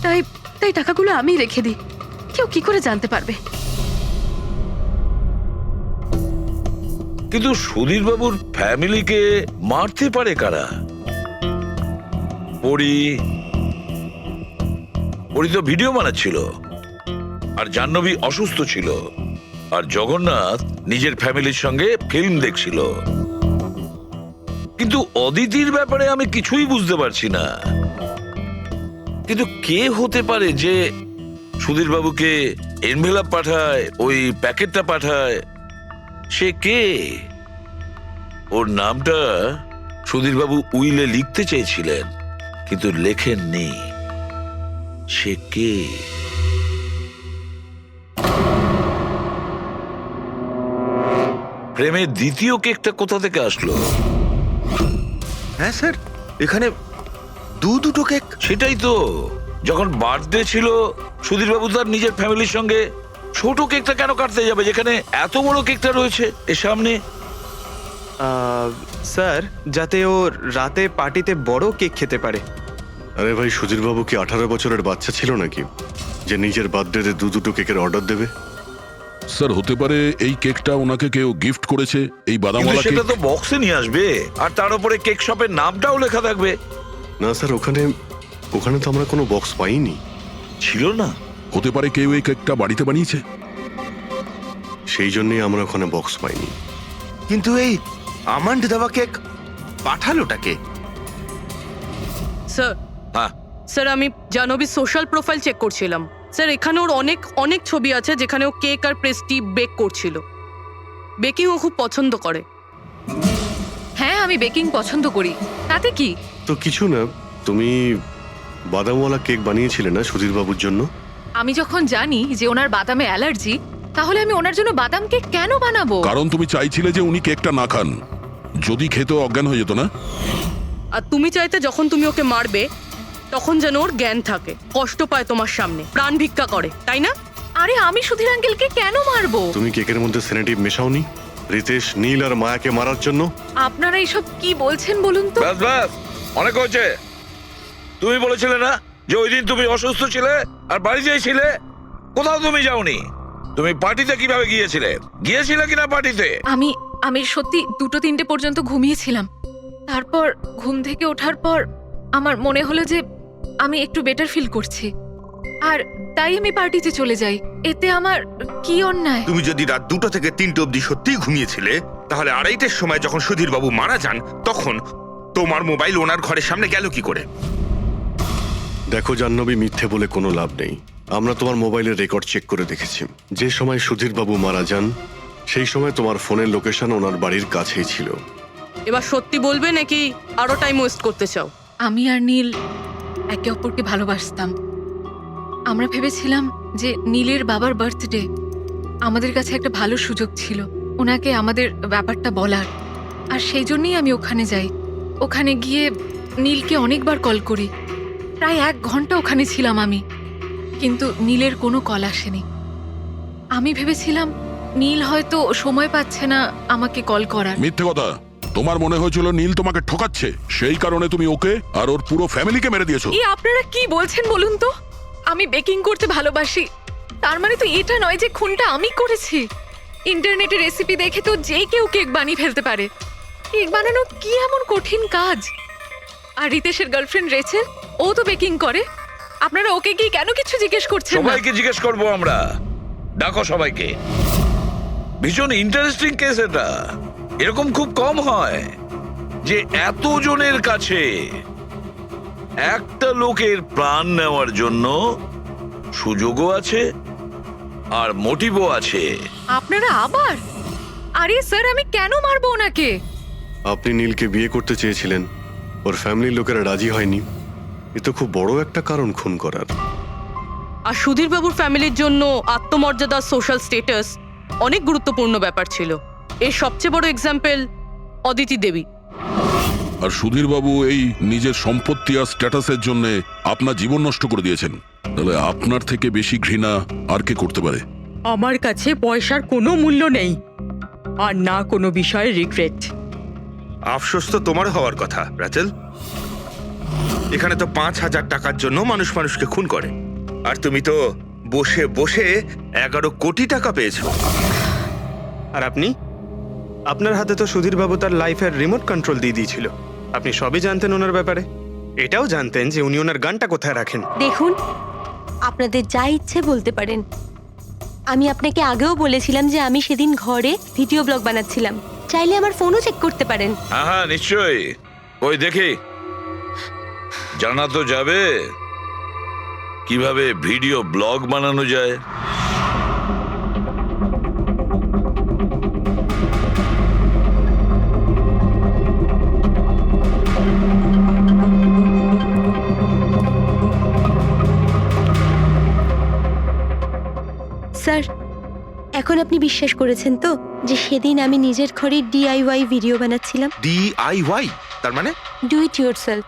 তাই তাই টাকাগুলো আমি রেখে দিই। কেউ কি করে জানতে পারবে? কিন্তু সুধীর বাবুর ফ্যামিলিকে মারতে পারে কারা? পরি তো ভিডিও বানাচ্ছিল, আর জাহ্নবী অসুস্থ ছিল, আর জগন্নাথ নিজের ফ্যামিলির সঙ্গে ফিল্ম দেখছিল। কিন্তু অদিতির ব্যাপারে আমি কিছুই বুঝতে পারছি না। কিন্তু কে হতে পারে যে সুধীর বাবুকে এনভেলপ পাঠায়, ওই প্যাকেটটা পাঠায়? সে কে? ওর নামটা সুধীর বাবু উইলে লিখতে চেয়েছিলেন কিন্তু লেখেননি। সে কে? প্রেমের দ্বিতীয় কেকটা কোথা থেকে আসলো? হ্যাঁ স্যার, এখানে দুটো কেক। সেটাই তো, যখন বার্থডে ছিল সুধীর বাবু তার নিজের ফ্যামিলির সঙ্গে, ছোট কেকটা কেন কাটতে যাবে যেখানে এত বড় কেকটা রয়েছে এর সামনে? স্যার, যাতে ও রাতে পার্টিতে বড় কেক খেতে পারে। আরে ভাই, সুধীর বাবু কি 18 বছরের বাচ্চা ছিল নাকি যে নিজের বার্থডেতে দুটো কেকের অর্ডার দেবে? স্যার, হতে পারে এই কেকটা ওনাকে কেউ গিফট করেছে, এই বাদামওয়ালা কেক। সেটা তো বক্সে নিয়ে আসবে, আর তার উপরে কেক শপের নামটাও লেখা থাকবে। না স্যার, ওখানে তো আমরা কোনো বক্স পাইনি। ছিল না? হতে পারে কেউ এই কেকটা বাড়িতে বানিয়েছে, সেই জন্যই আমরা ওখানে বক্স পাইনি। কিন্তু এই আমন্ড দেওয়া কেক পাঠালোটাকে? স্যার, হ্যাঁ স্যার, আমি জাহ্নবীর সোশ্যাল প্রোফাইল চেক করছিলাম। স্যার, এখানে ওর অনেক ছবি আছে যেখানে ও কেক আর পেস্ট্রি বেক করছিল। বেকিং ও খুব পছন্দ করে। হ্যাঁ, আমি বেকিং পছন্দ করি, তাতে কি? তো কিছু না, তুমি বাদামওয়ালা কেক বানিয়েছিলে না সুধীর বাবুর জন্য? আমি যখন জানি যে ওনার বাদামে অ্যালার্জি, তাহলে আমি ওনার জন্য বাদাম কেক কেন বানাবো? কারণ তুমি চাইছিলে যে উনি কেকটা না খান, যদি খেতে অজ্ঞান হয়ে যেত না। আর তুমি চাইতে যখন তুমি ওকে মারবে তখন যেন ওর জ্ঞান থাকে, কষ্ট পায় তোমার সামনে, প্রাণ ভিক্ষা করে, তাই না? আরে আমি সুধীর আঙ্কেলকে কেন মারবো? তুমি কেকের মধ্যে সেনেটিভ মেশাওনি রিতেশ, নীল আর মায়াকে মারার জন্য? আপনারা এইসব কি বলছেন বলুন তো? ব্যাস ব্যাস, অনেক হয়েছে। তুমি বলেছিলে না যে ওই দিন তুমি অসুস্থ ছিলে আর বাড়িতেই ছিলে? কোথাও তুমি যাওনি। তুমি পার্টিতে কিভাবে গিয়েছিলে কিনা পার্টিতে? আমি সত্যি 2-3টে পর্যন্ত ঘুমিয়েছিলাম। তারপর ঘুম থেকে ওঠার পর আমার মনে হলো যে আমি একটু বেটার ফিল করছি, আর তাই আমি পার্টিতে চলে যাই। এতে আমার কি অন্যায়? তুমি যদি রাত 2টা থেকে 3টে অবধি সত্যিই ঘুমিয়েছিলে, তাহলে 2:30টার সময় যখন সুধীর বাবু মারা যান তখন তোমার মোবাইল ওনার ঘরের সামনে গেল কি করে? দেখো জাহ্নবী, মিথ্যে বলে কোনো লাভ নেই। আমরা তোমার মোবাইলের রেকর্ড চেক করে দেখেছি। যে সময় সুধীর বাবু মারা যান সেই সময় তোমার ফোনের লোকেশন ওনার বাড়ির কাছেই ছিল। এবার সত্যি বলবে নাকি আরো টাইম ওয়েস্ট করতে চাও? আমি আর নীল একে অপরকে ভালোবাসতাম। আমরা ভেবেছিলাম যে নীলের বাবার বার্থডে আমাদের কাছে একটা ভালো সুযোগ ছিল ওনাকে আমাদের ব্যাপারটা বলার। আর সেই জন্যই আমি ওখানে যাই। ওখানে গিয়ে নীলকে অনেকবার কল করি, প্রায় 1 ঘন্টা ওখানে ছিলাম আমি, কিন্তু নীলের কোনো কল আসেনি। আমি ভেবেছিলাম নীল হয়তো সময় পাচ্ছে না আমাকে কল করার। মিথ্যে কথা। তোমার মনে হয়েছিল নীল তোমাকে ঠকাচ্ছে, সেই কারণে তুমি ওকে আর ওর পুরো ফ্যামিলিকে মেরে দিয়েছো। এই আপনারা কি বলছেন বলুন তো? আমি বেকিং করতে ভালোবাসি, তার মানে তো এটা নয় যে খুনটা আমি করেছি। ইন্টারনেটে রেসিপি দেখে তো যে কেউ কেক বানিয়ে ফেলতে পারে। কেক বানানো কি এমন কঠিন কাজ? আর রিতেশের গার্লফ্রেন্ড রেচেল, ও তো বেকিং করে। আপনারা ওকে কি কেন কিছু জিজ্ঞেস করছেন না? সবাইকে জিজ্ঞেস করবো আমরা। ডাকো সবাইকে। ভীষণ ইন্টারেস্টিং কেস এটা। এরকম খুব কম হয় যে এতজনের কাছে একটা লোকের প্রাণ নেওয়ার জন্য সুযোগও আছে আর মোটিভও আছে। আপনারা আবার? আরে স্যার, আমি কেন মারবো ওনাকে? আপনি নীলকে বিয়ে করতে চেয়েছিলেন, ওর ফ্যামিলির লোকেরা রাজি হয়নি। এ তো খুব বড় একটা কারণ খুন করার। আর সুধীর বাবুর ফ্যামিলির জন্য আত্মমর্যাদা, সোশ্যাল স্ট্যাটাস অনেক গুরুত্বপূর্ণ ব্যাপার ছিল। এর সবচেয়ে বড় এক্সাম্পল অদিতি দেবী। আর সুধীর বাবু এই নিজের সম্পত্তি আর স্ট্যাটাসের জন্য আপনার জীবন নষ্ট করে দিয়েছেন। তাহলে আপনার থেকে বেশি ঘৃণা আর কে করতে পারে? আমার কাছে পয়সার কোনো মূল্য নেই, আর না কোনো বিষয়ে রিগ্রেট। আফসোস তো তোমার হওয়ার কথা রাচেল। এখানে তো 5,000 টাকার জন্য মানুষ মানুষকে খুন করে, আর তুমি তো বসে বসে 11 কোটি টাকা পেয়েছো। আর আপনি? আপনার হাতে তো সুধীর বাবু তার লাইফের রিমোট কন্ট্রোল দিয়ে দিয়েছিল। আপনি সবই জানতেন ওনার ব্যাপারে। এটাও জানতেন যে উনি ওনার গানটা কোথায় রাখেন। দেখুন, আপনাদের যা ইচ্ছে বলতে পারেন। আমি আপনাকে আগেও বলেছিলাম যে আমি সেদিন ঘরে ভিডিও ব্লগ বানাচ্ছিলাম। চাইলে আমার ফোনও চেক করতে পারেন। হ্যাঁ হ্যাঁ, নিশ্চয়ই। ওই দেখি, জানা তো যাবে কিভাবে ভিডিও ব্লগ বানানো যায়। স্যার, এখন আপনি বিশ্বাস করেছেন তো যে সেদিন আমি নিজের ঘরে DIY ভিডিও বানাচ্ছিলাম? DIY তার মানে? Do it yourself.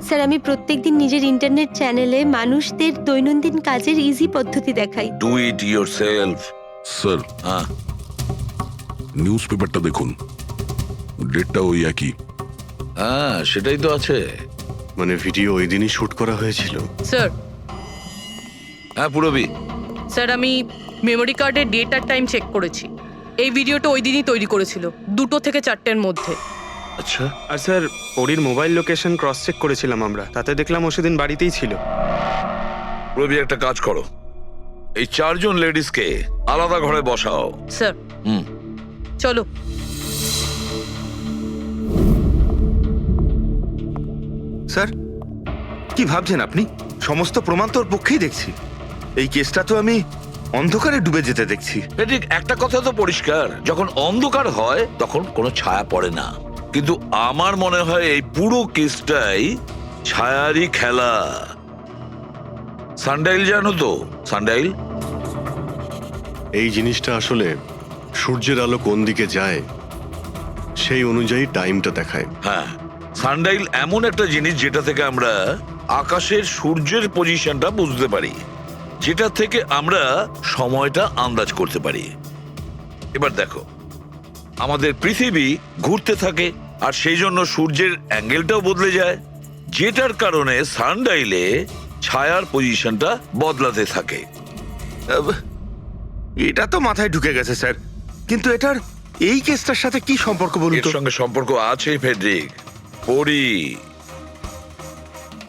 স্যার, আমি প্রত্যেকদিন নিজের ইন্টারনেট চ্যানেলে মানুষদের দৈনন্দিন কাজের ইজি পদ্ধতি দেখাই। Do it yourself. স্যার, হ্যাঁ, নিউজ পেপারটা দেখুন, ডেটটা ওই একই। হ্যাঁ সেটাই তো আছে। মানে ভিডিও ওই দিনই শুট করা হয়েছিল। স্যার, হ্যাঁ পুরবি। স্যার আমি মেমোরি কার্ডের ডেট আর টাইম চেক করেছি। এই ভিডিওটা ওই দিনই তৈরি করেছিল, 2টো থেকে 4টের মধ্যে। আচ্ছা, আর স্যার, ওরির মোবাইল লোকেশন ক্রস চেক করেছিলাম আমরা, তাতে দেখলাম ও সেদিন বাড়িতেই ছিল। পুরবি একটা কাজ করো, এই 4 জন লেডিসকে আলাদা ঘরে বসাও। স্যার, হুম, চলো। স্যার, কি ভাবছেন আপনি? সমস্ত প্রমাণ তো ওর পক্ষেই দেখছি। এই কেসটা তো আমি অন্ধকারে ডুবে যেতে দেখছি। ঠিক একটা কথা তো পরিষ্কার, যখন অন্ধকার হয় তখন কোনো ছায়া পড়ে না। কিন্তু আমার মনে হয় এই পুরো কেসটাই ছায়ারই খেলা। সানডাইল জানো তো? সানডাইল এই জিনিসটা আসলে সূর্যের আলো কোন দিকে যায় সেই অনুযায়ী টাইমটা দেখায়। হ্যাঁ, সানডাইল এমন একটা জিনিস যেটা থেকে আমরা আকাশের সূর্যের পজিশনটা বুঝতে পারি, যেটা থেকে আমরা সময়টা আন্দাজ করতে পারি। এবার দেখো, আমাদের পৃথিবী ঘুরতে থাকে আর সেই জন্য সূর্যের অ্যাঙ্গেলটাও বদলে যায়, যেটার কারণে সানডাইলে ছায়ার পজিশনটা বদলাতে থাকে। এটা তো মাথায় ঢুকে গেছে স্যার, কিন্তু এটার এই কেসটার সাথে কি সম্পর্ক বলুন এর তো? সঙ্গে সম্পর্ক আছে ফেডরিক। পরি,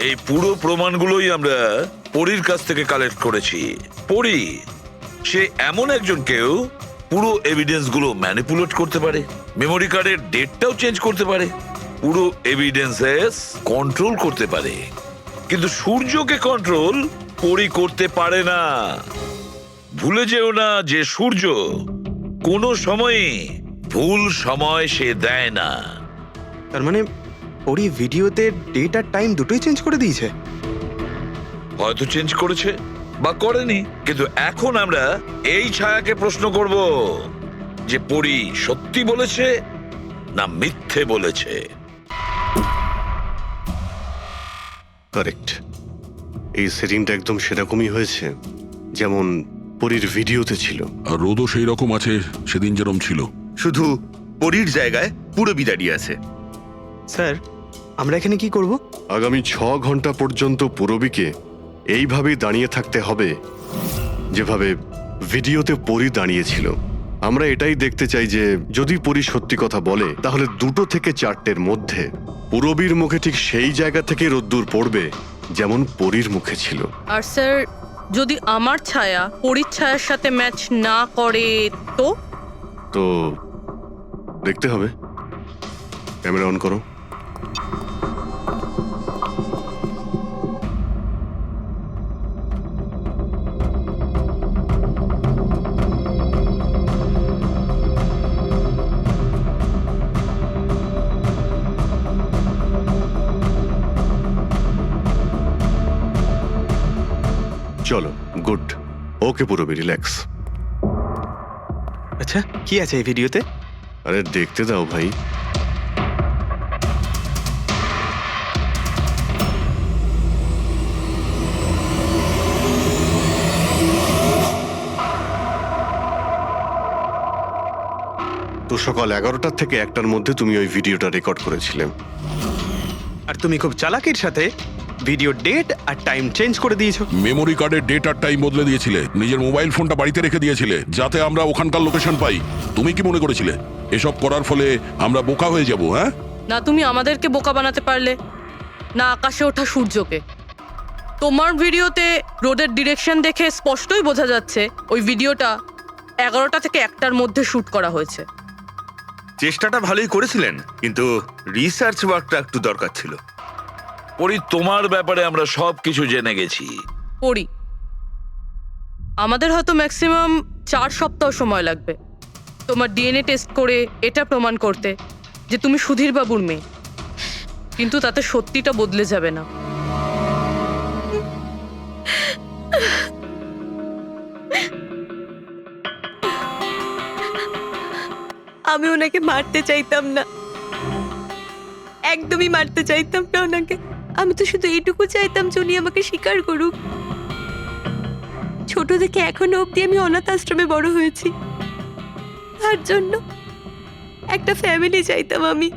এই পুরো প্রমাণগুলোই আমরা পরীর কাছ থেকে কালেক্ট করেছি। পরি সে এমন একজন কেউ পুরো এভিডেন্স গুলো ম্যানিপুলেট করতে পারে, মেমোরি কার্ডের ডেটটাও চেঞ্জ করতে পারে, পুরো এভিডেন্সেস কন্ট্রোল করতে পারে। কিন্তু সূর্যকে কন্ট্রোল পরি করতে পারে না। ভুলে যেও না যে সূর্য কোনো সময়ে ভুল সময় সে দেয় না। তার মানে ওরই ভিডিওতে ডেট আর টাইম দুটোই চেঞ্জ করে দিয়েছে। হয়তো চেঞ্জ করেছে বা করেনি, কিন্তু এখন আমরা এই ছায়াকে প্রশ্ন করব যে পরি সত্যি বলেছে না মিথ্যে বলেছে। কারেক্ট, এই সেটিংটা একদম সেরকমই হয়েছে যেমন পরীর ভিডিওতে ছিল। আর রোদও সেই রকম আছে সেদিন যেরকম ছিল। শুধু পরীর জায়গায় পুরবি দাঁড়িয়ে আছে। স্যার, আমরা এখানে কি করব? আগামী 6 ঘন্টা পর্যন্ত পুরবীকে এইভাবেই দাঁড়িয়ে থাকতে হবে যেভাবে ভিডিওতে পরী দাঁড়িয়েছিল। আমরা এটাই দেখতে চাই যে যদি পরী সত্যি কথা বলে তাহলে 2 থেকে 4টের মধ্যে পুরবীর মুখে ঠিক সেই জায়গা থেকে রোদ্দুর পড়বে যেমন পরীর মুখে ছিল। আর স্যার, যদি আমার ছায়া পরীর ছায়ার সাথে ম্যাচ না করে তো? তো দেখতে হবে। ক্যামেরা অন করো। চলো, গুড। ওকে পুরবী, রিল্যাক্স। আচ্ছা, কি আছে এই ভিডিওতে? আরে দেখতে দাও ভাই। তো সকাল 11টা থেকে 1টার মধ্যে তুমি ওই ভিডিওটা রেকর্ড করেছিলে। আর তুমি খুব চালাকির সাথে ভিডিও ডেট আর টাইম চেঞ্জ করে দিয়েছো। মেমোরি কার্ডের ডেট আর টাইম বদলে দিয়েছিলে, নিজের মোবাইল ফোনটা বাড়িতে রেখে দিয়েছিলে যাতে আমরা ওখানকার লোকেশন পাই। তুমি কি মনে করেছিলে এসব করার ফলে আমরা বোকা হয়ে যাব? হ্যাঁ, না তুমি আমাদেরকে বোকা বানাতে পারলে, না আকাশে ওঠা সূর্যকে। তোমার ভিডিওতে রোডের ডিরেকশন দেখে স্পষ্টই বোঝা যাচ্ছে ওই ভিডিওটা 11টা থেকে 1টার মধ্যে শুট করা হয়েছে। চেষ্টাটা ভালোই করেছিলেন, কিন্তু রিসার্চ ওয়ার্কটা একটু দরকার ছিল। পরি, তোমার ব্যাপারে আমরা সব কিছু জেনে গেছি। পড়ি, আমাদের হয়তো ম্যাক্সিমাম 4 সপ্তাহ সময় লাগবে তোমার ডিএনএ টেস্ট করে এটা প্রমাণ করতে যে তুমি সুধীর বাবুর মেয়ে, কিন্তু তাতে সত্যিটা বদলে যাবে না। আমি ওনাকে মারতে চাইতাম না, একদমই মারতে চাইতাম না ওনাকে। আমি তো শুধু এইটুকু চাইতাম যে উনি আমাকে স্বীকার করুক। ছোট থেকে এখনো অবধি আমি অনাথ আশ্রমে বড় হয়েছি, তার জন্য একটা ফ্যামিলি চাইতাম আমি।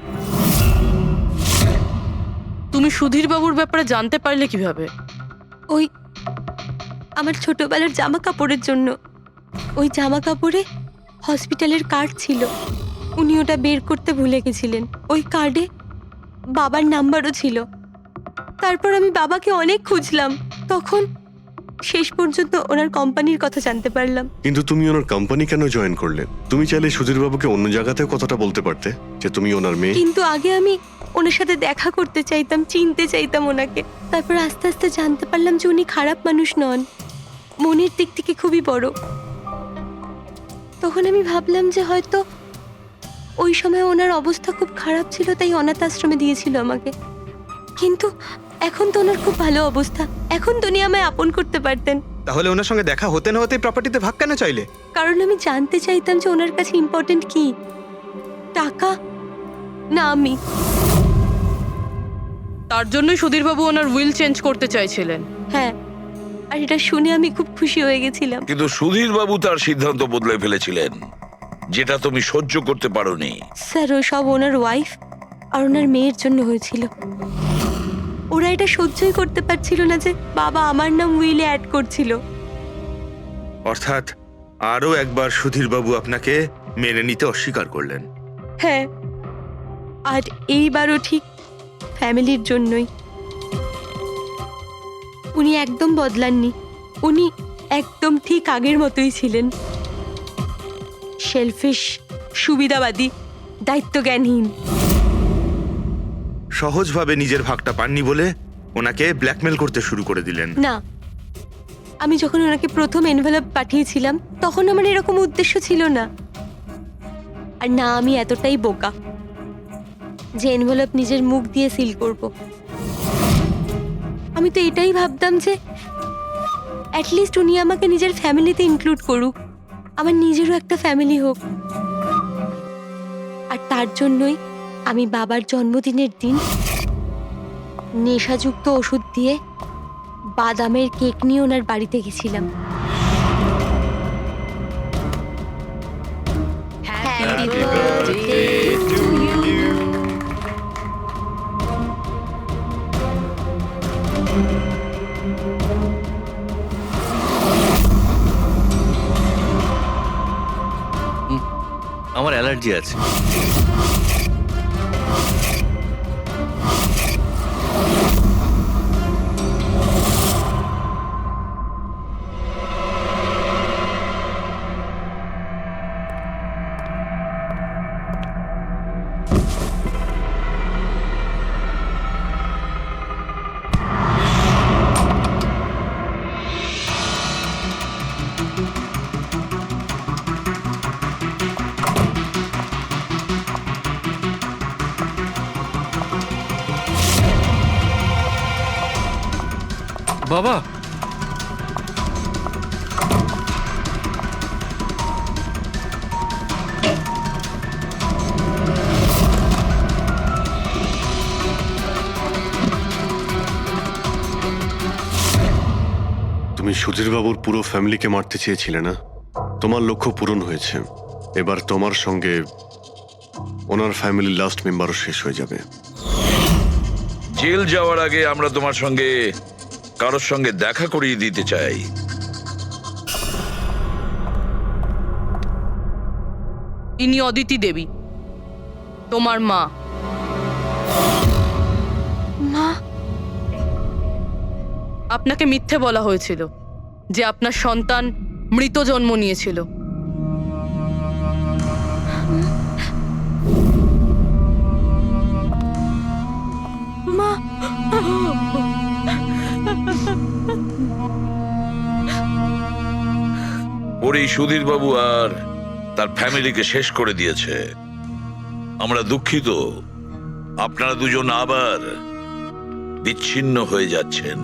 তুমি সুধীর বাবুর ব্যাপারে জানতে পারলে কিভাবে? ওই আমার ছোটবেলার জামা কাপড়ের জন্য। ওই জামা কাপড়ে হসপিটালের কার্ড ছিল, উনি ওটা বের করতে ভুলে গেছিলেন। ওই কার্ডে বাবার নাম্বারও ছিল। তারপর আমি বাবাকে অনেক খুঁজলাম, তখন শেষ পর্যন্ত ওনার কোম্পানির কথা জানতে পারলাম। কিন্তু তুমি ওনার কোম্পানি কেন জয়েন করলে? তুমি চাইলে সুধীরবাবুকে অন্য জায়গাতেও কথাটা বলতে পারতে যে তুমি ওনার মেয়ে। কিন্তু আগে আমি ওনার সাথে দেখা করতে চাইতাম, চিনতে চাইতাম ওনাকে। তারপর আস্তে আস্তে জানতে পারলাম যে উনি খারাপ মানুষ নন, মনের দিক থেকে খুবই বড়। তখন আমি ভাবলাম যে হয়তো ওই সময় ওনার অবস্থা খুব খারাপ ছিল, তাই অনাথ আশ্রমে দিয়েছিল আমাকে। কিন্তু এখন তো ওনার খুব ভালো অবস্থা, এখন তো উনি আমায় আপন করতে পারতেন। তাহলে ওনার সঙ্গে দেখা হতে না হতে প্রপার্টিতে ভাগ কেন চাইলে? কারণ আমি জানতে চাইতাম যে ওনার কাছে ইম্পর্টেন্ট কি, টাকা না আমি। তার জন্যই সুধীরবাবু ওনার উইল চেঞ্জ করতে চাইছিলেন। হ্যাঁ, আর এটা শুনে আমি খুব খুশি হয়ে গেছিলাম। কিন্তু সুধীর বাবু তার সিদ্ধান্ত বদলে ফেলেছিলেন, যেটা তুমি সহ্য করতে পারোনি। স্যার, ও সব ওনার ওয়াইফ আর ওনার মেয়ের জন্য হয়েছিল। ওরা এটা সহ্যই করতে পারছিল না যে বাবা আমার নাম উইলে অ্যাড করছিল। অর্থাৎ আরও একবার সুধীরবাবু আপনাকে মেনে নিতে অস্বীকার করলেন। হ্যাঁ, আর এইবারও ঠিক ফ্যামিলির জন্যই। উনি একদম বদলাননি, উনি একদম ঠিক আগের মতোই ছিলেন। সেলফিশ, সুবিধাবাদী, দায়িত্বজ্ঞানহীন। সহজভাবে নিজের ভাগটা পাননি বলে ওনাকে ব্ল্যাকমেল করতে শুরু করে দিলেন। না, আমি যখন ওনাকে প্রথম এনভেলপ পাঠিয়েছিলাম তখন আমার এরকম উদ্দেশ্য ছিল না। আর না আমি এতটাই বোকা যে এনভেলপ নিজের মুখ দিয়ে সিল করব। আমি তো এটাই ভাবতাম যে অ্যাটলিস্ট উনি আমাকে নিজের ফ্যামিলিতে ইনক্লুড করুক, আমার নিজেরও একটা ফ্যামিলি হোক। আর তার জন্যই আমি বাবার জন্মদিনের দিন নেশাযুক্ত ওষুধ দিয়ে বাদামের কেক নিয়ে ওনার বাড়িতে গেছিলাম। Happy birthday to you. আমার অ্যালার্জি আছে। বাবা, তুমি সুধীরবাবুর পুরো ফ্যামিলিকে মারতে চেয়েছিলে না? তোমার লক্ষ্য পূরণ হয়েছে। এবার তোমার সঙ্গে ওনার ফ্যামিলির লাস্ট মেম্বারও শেষ হয়ে যাবে। জেল যাওয়ার আগে আমরা তোমার সঙ্গে কারোর সঙ্গে দেখা করিয়ে দিতে চাই। ইনি অদিতি দেবী, তোমার মা। মা, আপনাকে মিথ্যে বলা হয়েছিল যে আপনার সন্তান মৃত জন্ম নিয়েছিল। মা, ওর এই সুধীর বাবু আর তার ফ্যামিলিকে শেষ করে দিয়েছে। আমরা দুঃখিত, আপনারা দুজন আবার বিচ্ছিন্ন হয়ে যাচ্ছেন।